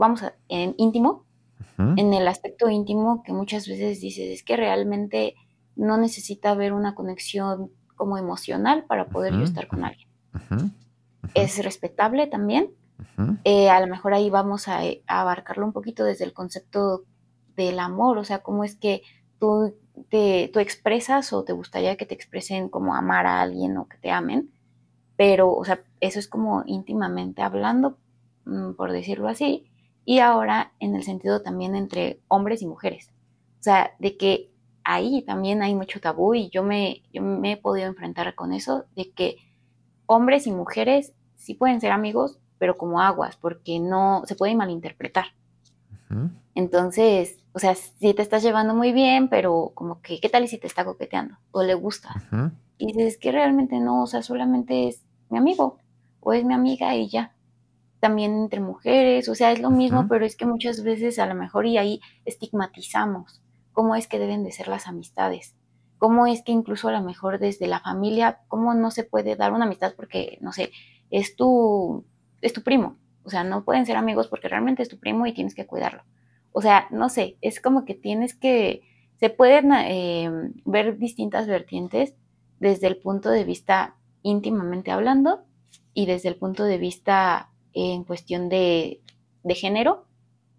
en íntimo, ujú, en el aspecto íntimo que muchas veces dices, es que realmente no necesita haber una conexión como emocional para poder ujú, yo estar con alguien. ujú, ujú, Es respetable también. ujú, A lo mejor ahí vamos a abarcarlo un poquito desde el concepto del amor, o sea, cómo es que tú, tú expresas o te gustaría que te expresen como amar a alguien o que te amen, pero, o sea, eso es como íntimamente hablando, por decirlo así, y ahora en el sentido también entre hombres y mujeres, o sea, de que ahí también hay mucho tabú y yo me he podido enfrentar con eso, de que hombres y mujeres sí pueden ser amigos, pero como aguas, porque no se puede malinterpretar. ujú. Entonces, o sea, si te estás llevando muy bien, pero como que, ¿qué tal y si te está coqueteando? O le gustas. Ujú, Y dices que realmente no, o sea, solamente es mi amigo o es mi amiga y ya. También entre mujeres, o sea, es lo mismo, ujú, pero es que muchas veces a lo mejor y ahí estigmatizamos cómo es que deben de ser las amistades, cómo es que incluso a lo mejor desde la familia, cómo no se puede dar una amistad porque, no sé, es tu primo, o sea, no pueden ser amigos porque realmente es tu primo y tienes que cuidarlo. O sea, no sé, es como que tienes que se pueden ver distintas vertientes desde el punto de vista íntimamente hablando y desde el punto de vista en cuestión de género,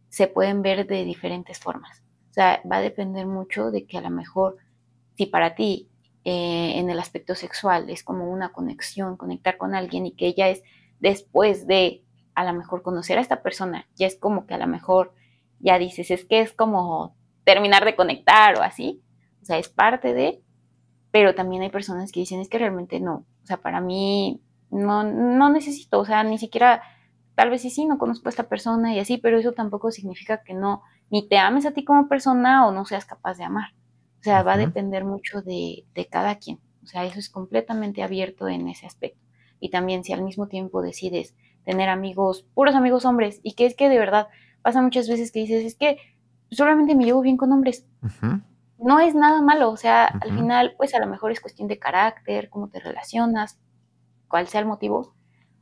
se pueden ver de diferentes formas. O sea, va a depender mucho de que a lo mejor, si para ti en el aspecto sexual es como una conexión, conectar con alguien y que ella es después de a lo mejor conocer a esta persona, ya es como que a lo mejor ya dices, es que es como terminar de conectar o así, o sea, es parte de, pero también hay personas que dicen, es que realmente no, o sea, para mí no necesito, o sea, ni siquiera, tal vez sí, no conozco a esta persona y así, pero eso tampoco significa que no, ni te ames a ti como persona o no seas capaz de amar. O sea, va a Ujú. depender mucho de cada quien. O sea, eso es completamente abierto en ese aspecto. Y también si al mismo tiempo decides tener amigos, puros amigos hombres, y que es que de verdad pasa muchas veces que dices, es que solamente me llevo bien con hombres. Ujú. No es nada malo, o sea, al Ujú. final, pues a lo mejor es cuestión de carácter, cómo te relacionas, cuál sea el motivo.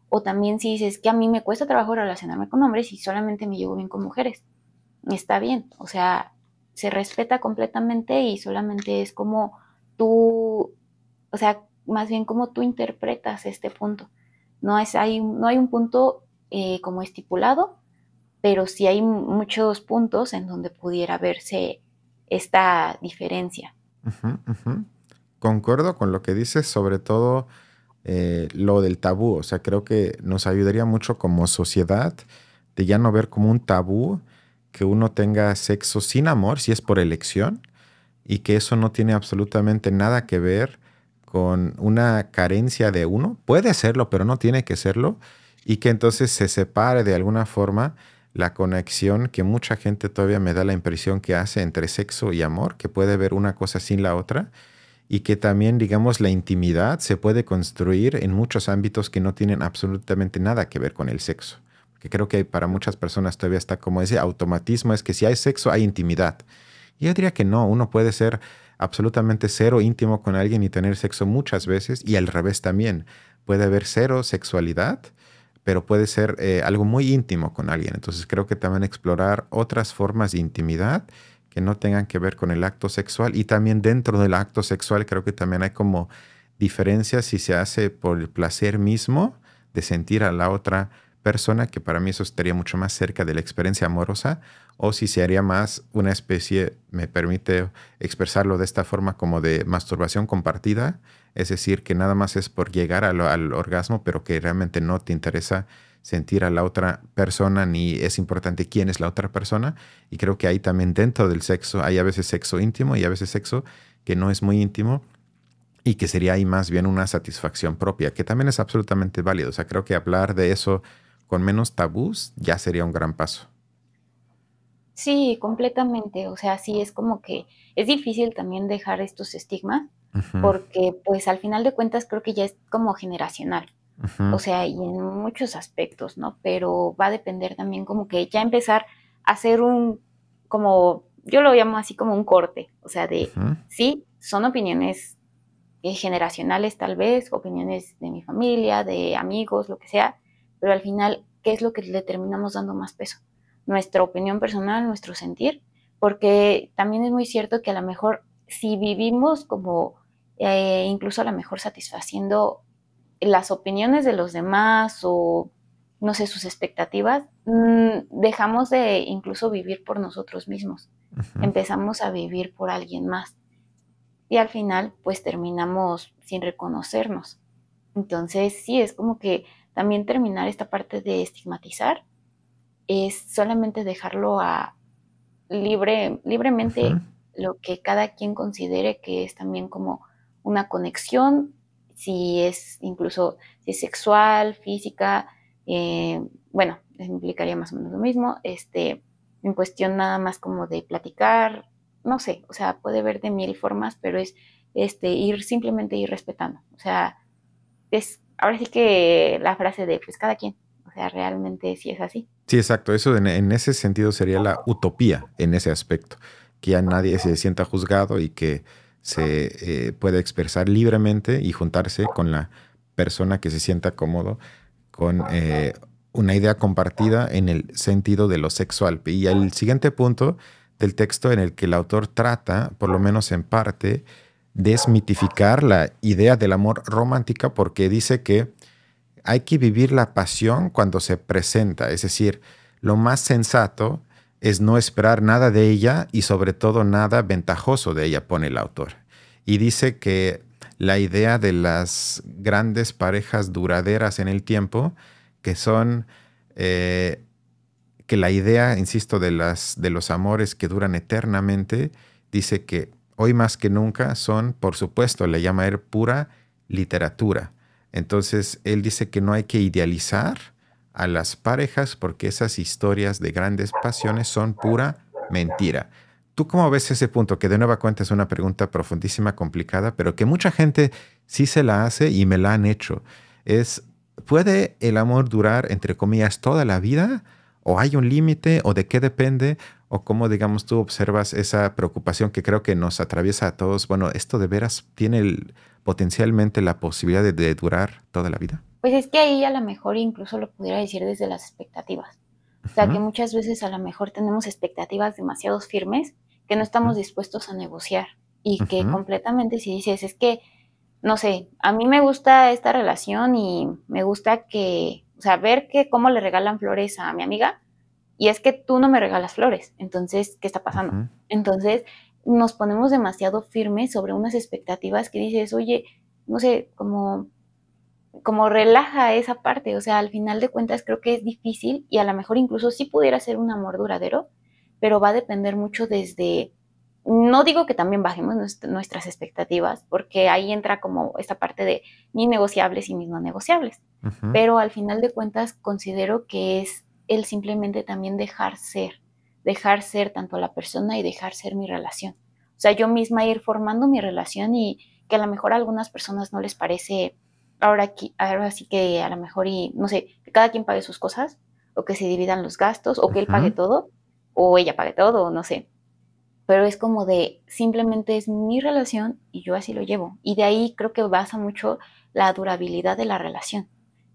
O también si dices que a mí me cuesta trabajo relacionarme con hombres y solamente me llevo bien con mujeres. Está bien, o sea, se respeta completamente y solamente es como tú, o sea, más bien como tú interpretas este punto. No hay un punto como estipulado, pero sí hay muchos puntos en donde pudiera verse esta diferencia. Ujú. Ujú. Concuerdo con lo que dices, sobre todo lo del tabú. O sea, creo que nos ayudaría mucho como sociedad de ya no ver como un tabú que uno tenga sexo sin amor, si es por elección, y que eso no tiene absolutamente nada que ver con una carencia de uno. Puede serlo, pero no tiene que serlo, y que entonces se separe de alguna forma la conexión que mucha gente todavía me da la impresión que hace entre sexo y amor, que puede ver una cosa sin la otra, y que también, digamos, la intimidad se puede construir en muchos ámbitos que no tienen absolutamente nada que ver con el sexo. Porque creo que para muchas personas todavía está como ese automatismo, es que si hay sexo hay intimidad. Y yo diría que no, uno puede ser absolutamente cero íntimo con alguien y tener sexo muchas veces, y al revés también. Puede haber cero sexualidad, pero puede ser algo muy íntimo con alguien. Entonces creo que también explorar otras formas de intimidad que no tengan que ver con el acto sexual, y también dentro del acto sexual creo que también hay como diferencias si se hace por el placer mismo de sentir a la otra persona, que para mí eso estaría mucho más cerca de la experiencia amorosa, o si se haría más una especie, me permite expresarlo de esta forma, como de masturbación compartida, es decir, que nada más es por llegar al orgasmo, pero que realmente no te interesa sentir a la otra persona, ni es importante quién es la otra persona. Y creo que ahí también dentro del sexo hay a veces sexo íntimo y a veces sexo que no es muy íntimo, y que sería ahí más bien una satisfacción propia, que también es absolutamente válido. O sea, creo que hablar de eso con menos tabús ya sería un gran paso. Sí, completamente. O sea, sí es como que es difícil también dejar estos estigmas Ujú. porque pues al final de cuentas creo que ya es como generacional. O Ujú. sea, y en muchos aspectos, ¿no? Pero va a depender también como que ya empezar a hacer como, yo lo llamo así como un corte, o sea, de, Ujú. sí, son opiniones generacionales tal vez, opiniones de mi familia, de amigos, lo que sea, pero al final, ¿qué es lo que le terminamos dando más peso? Nuestra opinión personal, nuestro sentir, porque también es muy cierto que a lo mejor si vivimos como incluso a lo mejor satisfaciendo las opiniones de los demás o no sé, sus expectativas, dejamos de incluso vivir por nosotros mismos, Ujú. empezamos a vivir por alguien más y al final pues terminamos sin reconocernos. Entonces sí, es como que también terminar esta parte de estigmatizar es solamente dejarlo Ujú. libremente lo que cada quien considere que es también como una conexión, si es incluso si es sexual, física, bueno, implicaría más o menos lo mismo, en cuestión nada más como de platicar, no sé, o sea, puede ver de mil formas, pero es ir simplemente ir respetando, o sea, es ahora sí que la frase de pues cada quien, o sea, realmente sí es así. Sí, exacto. Eso en ese sentido sería la utopía en ese aspecto, que ya nadie se sienta juzgado y que se pueda expresar libremente y juntarse con la persona que se sienta cómodo con una idea compartida en el sentido de lo sexual. Y el siguiente punto del texto en el que el autor trata, por lo menos en parte, desmitificar la idea del amor romántica, porque dice que hay que vivir la pasión cuando se presenta, es decir, lo más sensato es no esperar nada de ella y sobre todo nada ventajoso de ella, pone el autor. Y dice que la idea de las grandes parejas duraderas en el tiempo, que son, que la idea, insisto, de los amores que duran eternamente, dice que hoy más que nunca son, por supuesto, le llama él pura literatura. Entonces, él dice que no hay que idealizar a las parejas porque esas historias de grandes pasiones son pura mentira. ¿Tú cómo ves ese punto? Que de nueva cuenta es una pregunta profundísima, complicada, pero que mucha gente sí se la hace y me la han hecho. ¿Puede el amor durar, entre comillas, toda la vida? ¿O hay un límite? ¿O de qué depende? ¿O cómo, digamos, tú observas esa preocupación que creo que nos atraviesa a todos? Bueno, ¿esto de veras tiene potencialmente la posibilidad de durar toda la vida? Pues es que ahí a lo mejor incluso lo pudiera decir desde las expectativas. O sea, que muchas veces a lo mejor tenemos expectativas demasiado firmes que no estamos dispuestos a negociar y que completamente si dices, es que, no sé, a mí me gusta esta relación y me gusta que, o sea, ver que cómo le regalan flores a mi amiga y es que tú no me regalas flores, entonces, ¿qué está pasando? Entonces, nos ponemos demasiado firmes sobre unas expectativas que dices, oye, no sé, como relaja esa parte, o sea, al final de cuentas creo que es difícil y a lo mejor incluso sí pudiera ser un amor duradero, pero va a depender mucho desde, no digo que también bajemos nuestras expectativas, porque ahí entra como esta parte de ni negociables y mis no negociables, pero al final de cuentas considero que es el simplemente también dejar ser tanto la persona y dejar ser mi relación. O sea, yo misma ir formando mi relación y que a lo mejor a algunas personas no les parece ahora sí que a lo mejor y no sé, que cada quien pague sus cosas o que se dividan los gastos o que él pague todo o ella pague todo, o no sé. Pero es como de simplemente es mi relación y yo así lo llevo. Y de ahí creo que basa mucho la durabilidad de la relación,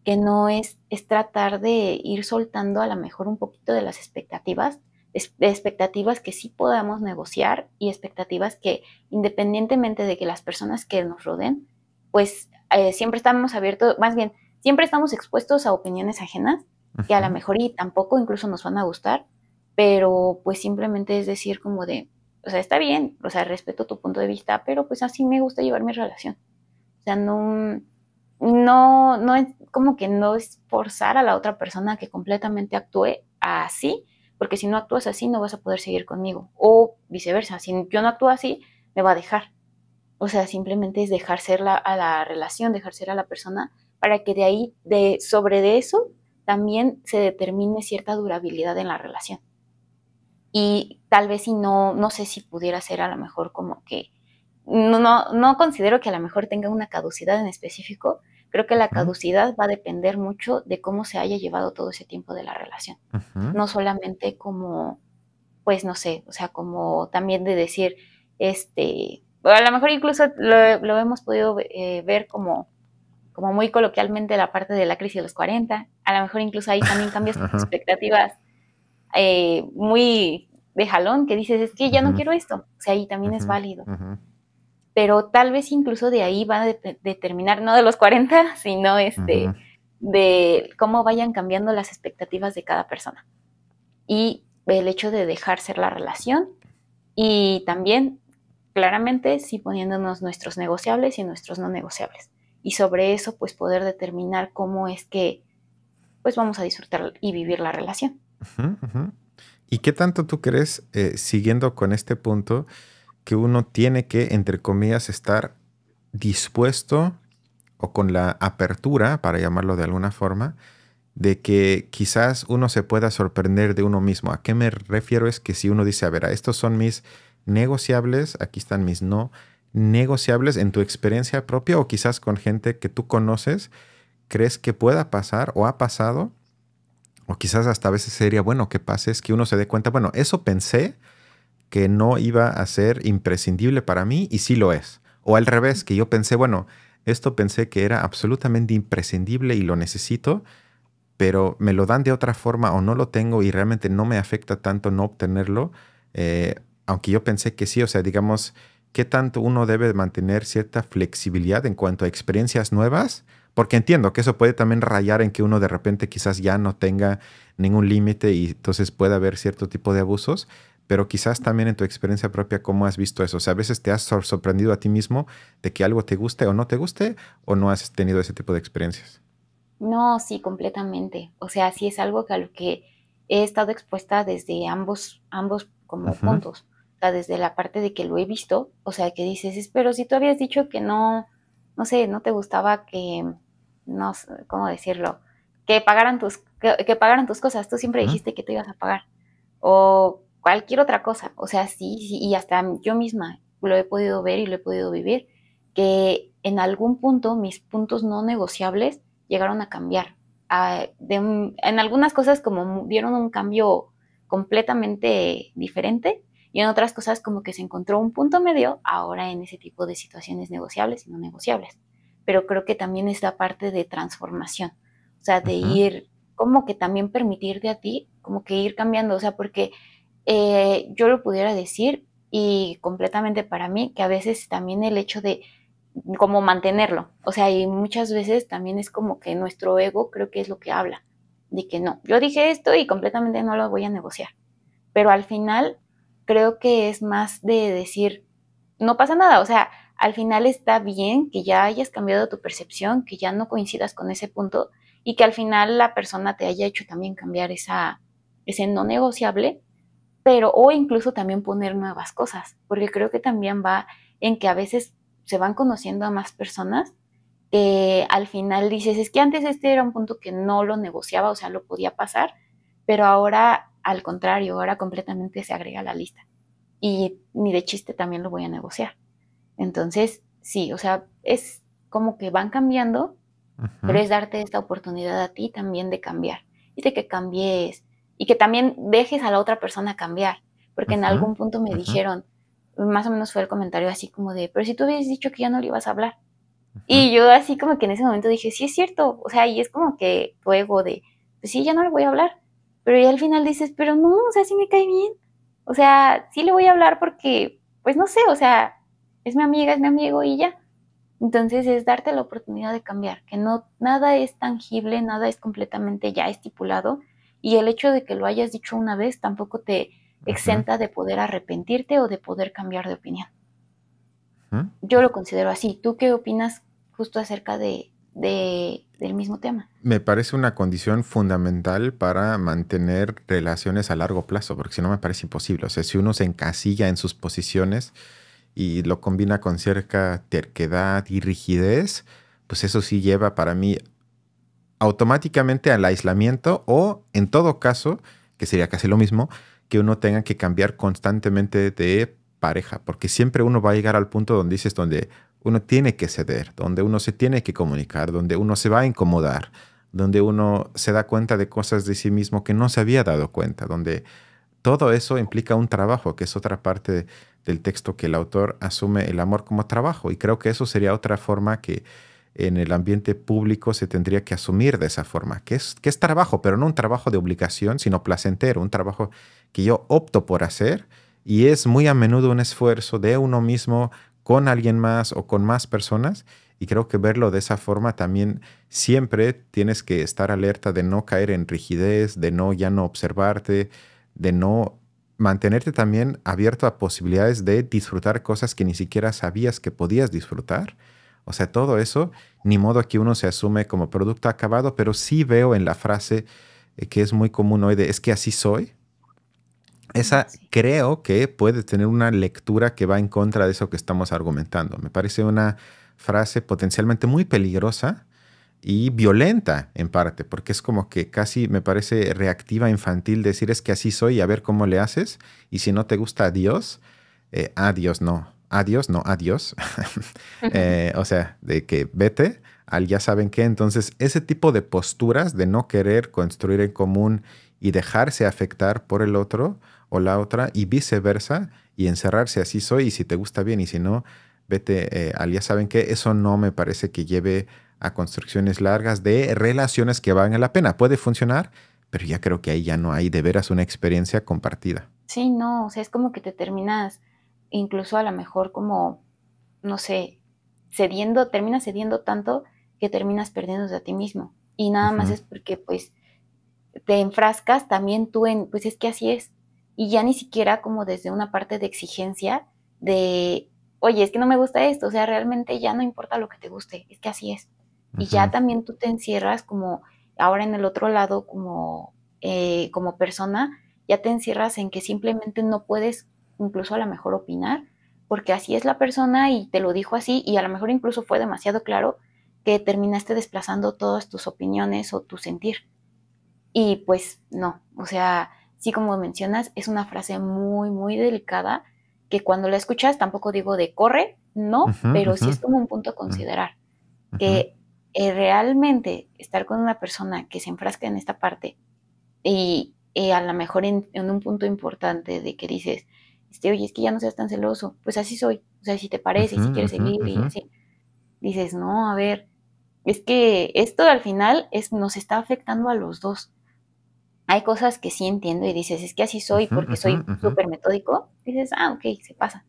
que no es tratar de ir soltando a lo mejor un poquito de las expectativas, de expectativas que sí podamos negociar y expectativas que independientemente de que las personas que nos rodeen, pues siempre estamos abiertos, más bien, siempre estamos expuestos a opiniones ajenas, que a lo mejor y tampoco incluso nos van a gustar, pero pues simplemente es decir como de, o sea, está bien, o sea, respeto tu punto de vista, pero pues así me gusta llevar mi relación. O sea, no es como que no es forzar a la otra persona a que completamente actúe así, porque si no actúas así no vas a poder seguir conmigo. O viceversa, si yo no actúo así, me va a dejar. O sea, simplemente es dejar ser a la relación, dejar ser a la persona, para que de ahí, sobre de eso, también se determine cierta durabilidad en la relación. Y tal vez si no sé si pudiera ser a lo mejor como que, no considero que a lo mejor tenga una caducidad en específico, creo que la caducidad va a depender mucho de cómo se haya llevado todo ese tiempo de la relación. No solamente como, pues no sé, o sea, como también de decir, a lo mejor incluso lo hemos podido ver como muy coloquialmente la parte de la crisis de los 40, a lo mejor incluso ahí también cambias tus expectativas muy de jalón, que dices, es que ya no quiero esto, o sea, ahí también es válido. Pero tal vez incluso de ahí va a determinar, no de los 40, sino de cómo vayan cambiando las expectativas de cada persona. Y el hecho de dejar ser la relación y también, claramente, sí poniéndonos nuestros negociables y nuestros no negociables. Y sobre eso, pues poder determinar cómo es que pues vamos a disfrutar y vivir la relación. ¿Y qué tanto tú crees, siguiendo con este punto, que uno tiene que, entre comillas, estar dispuesto o con la apertura, para llamarlo de alguna forma, de que quizás uno se pueda sorprender de uno mismo? ¿A qué me refiero? Es que si uno dice, a ver, estos son mis negociables, aquí están mis no negociables en tu experiencia propia o quizás con gente que tú conoces, ¿crees que pueda pasar o ha pasado? O quizás hasta a veces sería bueno que pase, es que uno se dé cuenta, bueno, eso pensé que no iba a ser imprescindible para mí y sí lo es. O al revés, que yo pensé, bueno, esto pensé que era absolutamente imprescindible y lo necesito, pero me lo dan de otra forma o no lo tengo y realmente no me afecta tanto no obtenerlo. Aunque yo pensé que sí, o sea, digamos, ¿qué tanto uno debe mantener cierta flexibilidad en cuanto a experiencias nuevas? Porque entiendo que eso puede también rayar en que uno de repente quizás ya no tenga ningún límite y entonces puede haber cierto tipo de abusos, pero quizás también en tu experiencia propia, ¿cómo has visto eso? O sea, a veces te has sorprendido a ti mismo de que algo te guste o no te guste, o no has tenido ese tipo de experiencias. No, sí, completamente. O sea, sí es algo que a lo que he estado expuesta desde ambos como Ujú, puntos. O sea, desde la parte de que lo he visto, o sea, que dices, pero si tú habías dicho que no, no sé, no te gustaba que, no sé, ¿cómo decirlo? Que pagaran tus cosas. Tú siempre ujú, dijiste que te ibas a pagar. O cualquier otra cosa. O sea, sí, sí, y hasta yo misma lo he podido ver y lo he podido vivir, que en algún punto mis puntos no negociables llegaron a cambiar. En algunas cosas como dieron un cambio completamente diferente y en otras cosas como que se encontró un punto medio ahora en ese tipo de situaciones negociables y no negociables. Pero creo que también es la parte de transformación, o sea, de ujú, ir como que también permitirte a ti como que ir cambiando, o sea, porque yo lo pudiera decir y completamente para mí que a veces también el hecho de como mantenerlo. O sea, y muchas veces también es como que nuestro ego creo que es lo que habla, de que no, yo dije esto y completamente no lo voy a negociar. Pero al final creo que es más de decir, no pasa nada, o sea, al final está bien que ya hayas cambiado tu percepción, que ya no coincidas con ese punto y que al final la persona te haya hecho también cambiar ese no negociable, pero o incluso también poner nuevas cosas, porque creo que también va en que a veces se van conociendo a más personas que al final dices, es que antes este era un punto que no lo negociaba, o sea, lo podía pasar, pero ahora al contrario, ahora completamente se agrega a la lista y ni de chiste también lo voy a negociar. Entonces, sí, o sea, es como que van cambiando, pero ujú. es darte esta oportunidad a ti también de cambiar y de que cambies y que también dejes a la otra persona cambiar, porque en Ujú, algún punto me ujú, dijeron, más o menos fue el comentario así como de, pero si tú habías dicho que ya no le ibas a hablar. ujú, Y yo así como que en ese momento dije, sí es cierto, o sea, y es como que tu ego de, pues sí, ya no le voy a hablar, pero ya al final dices, pero no, o sea, sí me cae bien, o sea, sí le voy a hablar porque, pues no sé, o sea, es mi amiga, es mi amigo y ya. Entonces es darte la oportunidad de cambiar, que no, nada es tangible, nada es completamente ya estipulado y el hecho de que lo hayas dicho una vez tampoco te ujú, exenta de poder arrepentirte o de poder cambiar de opinión. ujú. Yo lo considero así. ¿Tú qué opinas justo acerca del mismo tema? Me parece una condición fundamental para mantener relaciones a largo plazo, porque si no me parece imposible. O sea, si uno se encasilla en sus posiciones y lo combina con cierta terquedad y rigidez, pues eso sí lleva para mí automáticamente al aislamiento o, en todo caso, que sería casi lo mismo, que uno tenga que cambiar constantemente de pareja, porque siempre uno va a llegar al punto donde dices, donde uno tiene que ceder, donde uno se tiene que comunicar, donde uno se va a incomodar, donde uno se da cuenta de cosas de sí mismo que no se había dado cuenta, donde todo eso implica un trabajo, que es otra parte del texto que el autor asume el amor como trabajo. Y creo que eso sería otra forma que en el ambiente público se tendría que asumir de esa forma, que es trabajo, pero no un trabajo de obligación, sino placentero, un trabajo que yo opto por hacer y es muy a menudo un esfuerzo de uno mismo con alguien más o con más personas. Y creo que verlo de esa forma también siempre tienes que estar alerta de no caer en rigidez, de no ya no observarte, de no mantenerte también abierto a posibilidades de disfrutar cosas que ni siquiera sabías que podías disfrutar. O sea, todo eso, ni modo que uno se asume como producto acabado, pero sí veo en la frase que es muy común hoy de es que así soy. Mm, Esa sí, creo que puede tener una lectura que va en contra de eso que estamos argumentando. Me parece una frase potencialmente muy peligrosa y violenta en parte, porque es como que casi me parece reactiva, infantil decir es que así soy y a ver cómo le haces. Y si no te gusta adiós, adiós, no, adiós. O sea, de que vete al ya saben qué. Entonces, ese tipo de posturas de no querer construir en común y dejarse afectar por el otro o la otra y viceversa y encerrarse así soy y si te gusta bien y si no, vete al ya saben qué. Eso no me parece que lleve a construcciones largas de relaciones que valgan la pena. Puede funcionar, pero ya creo que ahí ya no hay de veras una experiencia compartida. Sí, no, o sea, es como que te terminas, incluso a lo mejor como, no sé, terminas cediendo tanto que terminas perdiéndote a ti mismo. Y nada más Ujú, es porque pues te enfrascas también tú en, pues es que así es. Y ya ni siquiera como desde una parte de exigencia de, oye, es que no me gusta esto, o sea, realmente ya no importa lo que te guste, es que así es. Y ya ujú, también tú te encierras como ahora en el otro lado como persona, ya te encierras en que simplemente no puedes incluso a lo mejor opinar, porque así es la persona y te lo dijo así y a lo mejor incluso fue demasiado claro que terminaste desplazando todas tus opiniones o tu sentir. Y pues no, o sea, sí como mencionas, es una frase muy, muy delicada que cuando la escuchas tampoco digo de corre, no, ujú, pero sí ujú, es como un punto a ujú, considerar, ujú, que realmente estar con una persona que se enfrasca en esta parte y a lo mejor en un punto importante de que dices, oye, es que ya no seas tan celoso, pues así soy, o sea, si te parece y ujú, si quieres ujú, seguir y ujú. así, dices, no, a ver, es que esto al final nos está afectando a los dos. Hay cosas que sí entiendo y dices, es que así soy Ujú, porque ujú, soy ujú. súper metódico. Dices, ok, se pasa.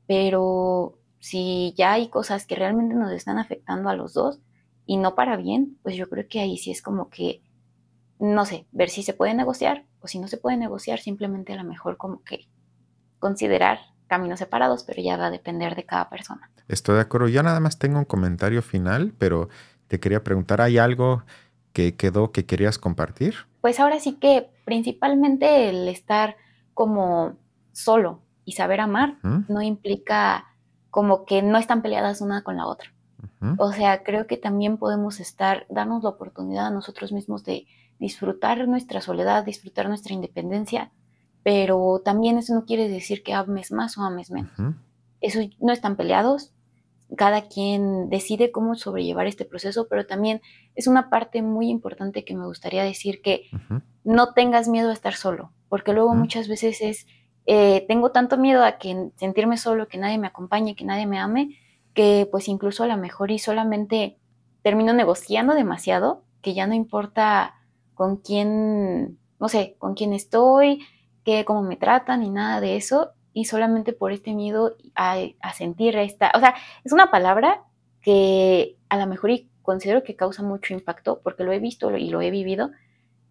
Pero si ya hay cosas que realmente nos están afectando a los dos y no para bien, pues yo creo que ahí sí es como que, no sé, ver si se puede negociar o si no se puede negociar, simplemente a lo mejor como que considerar caminos separados, pero ya va a depender de cada persona. Estoy de acuerdo. Yo nada más tengo un comentario final, pero te quería preguntar, ¿hay algo que quedó que querías compartir? Pues ahora sí que principalmente el estar como solo y saber amar Ujú, no implica como que no están peleadas una con la otra. ujú, O sea, creo que también podemos darnos la oportunidad a nosotros mismos de disfrutar nuestra soledad, disfrutar nuestra independencia, pero también eso no quiere decir que ames más o ames menos. ujú, Eso no están peleados, cada quien decide cómo sobrellevar este proceso, pero también es una parte muy importante que me gustaría decir que ujú, no tengas miedo a estar solo, porque luego ujú, muchas veces tengo tanto miedo a que sentirme solo, que nadie me acompañe, que nadie me ame, que pues incluso a lo mejor y solamente termino negociando demasiado, que ya no importa con quién, no sé, con quién estoy, cómo me tratan y nada de eso, y solamente por este miedo a sentir o sea, es una palabra que a lo mejor y considero que causa mucho impacto, porque lo he visto y lo he vivido,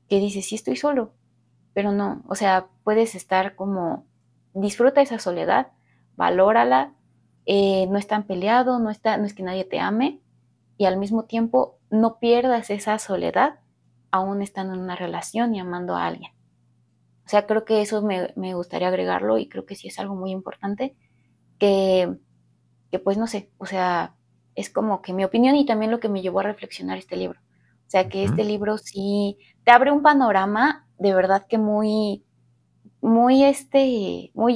que dices, sí estoy solo, pero no, o sea, puedes estar como, disfruta esa soledad, valórala, no están peleado, no es que nadie te ame, y al mismo tiempo no pierdas esa soledad aún estando en una relación y amando a alguien. O sea, creo que eso me gustaría agregarlo y creo que sí es algo muy importante que, que pues no sé, o sea, es como que mi opinión y también lo que me llevó a reflexionar este libro. O sea, que ujú. este libro sí te abre un panorama de verdad que muy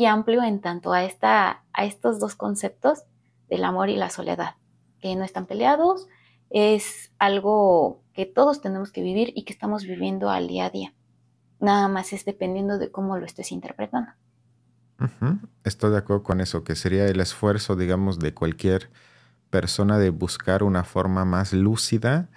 amplio en tanto a estos dos conceptos del amor y la soledad, que no están peleados, es algo que todos tenemos que vivir y que estamos viviendo al día a día. Nada más es dependiendo de cómo lo estés interpretando. Ujú. Estoy de acuerdo con eso, que sería el esfuerzo, digamos, de cualquier persona de buscar una forma más lúcida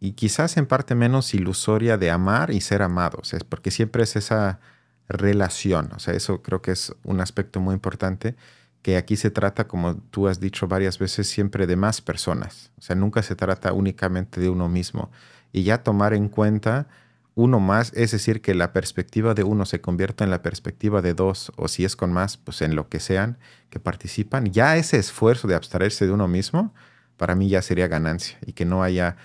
y quizás en parte menos ilusoria de amar y ser amados, es porque siempre es esa relación, o sea, eso creo que es un aspecto muy importante, que aquí se trata, como tú has dicho varias veces, siempre de más personas, o sea, nunca se trata únicamente de uno mismo. Y ya tomar en cuenta uno más, es decir, que la perspectiva de uno se convierta en la perspectiva de dos, o si es con más, pues en lo que sean que participan, ya ese esfuerzo de abstraerse de uno mismo, para mí ya sería ganancia y que no haya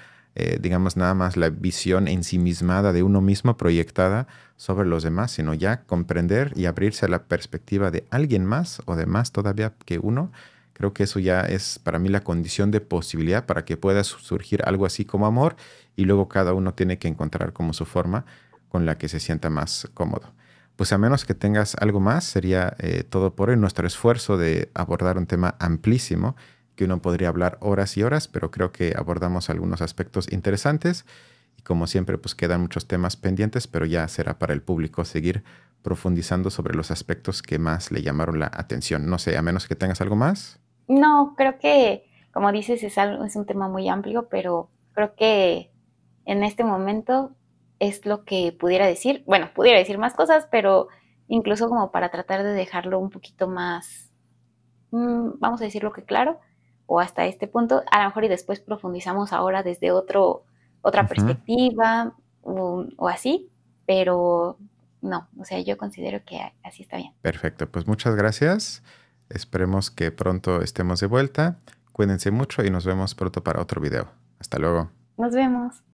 digamos, nada más la visión ensimismada de uno mismo proyectada sobre los demás, sino ya comprender y abrirse a la perspectiva de alguien más o de más todavía que uno. Creo que eso ya es para mí la condición de posibilidad para que pueda surgir algo así como amor y luego cada uno tiene que encontrar como su forma con la que se sienta más cómodo. Pues a menos que tengas algo más, sería todo por hoy. Nuestro esfuerzo de abordar un tema amplísimo que uno podría hablar horas y horas, pero creo que abordamos algunos aspectos interesantes y como siempre pues quedan muchos temas pendientes, pero ya será para el público seguir profundizando sobre los aspectos que más le llamaron la atención. No sé, a menos que tengas algo más. No, creo que, como dices, es un tema muy amplio, pero creo que en este momento es lo que pudiera decir. Bueno, pudiera decir más cosas, pero incluso como para tratar de dejarlo un poquito más, vamos a decirlo que claro, o hasta este punto, a lo mejor y después profundizamos ahora desde otra Ujú. perspectiva o así, pero no, o sea, yo considero que así está bien. Perfecto, pues muchas gracias. Esperemos que pronto estemos de vuelta. Cuídense mucho y nos vemos pronto para otro video. Hasta luego. Nos vemos.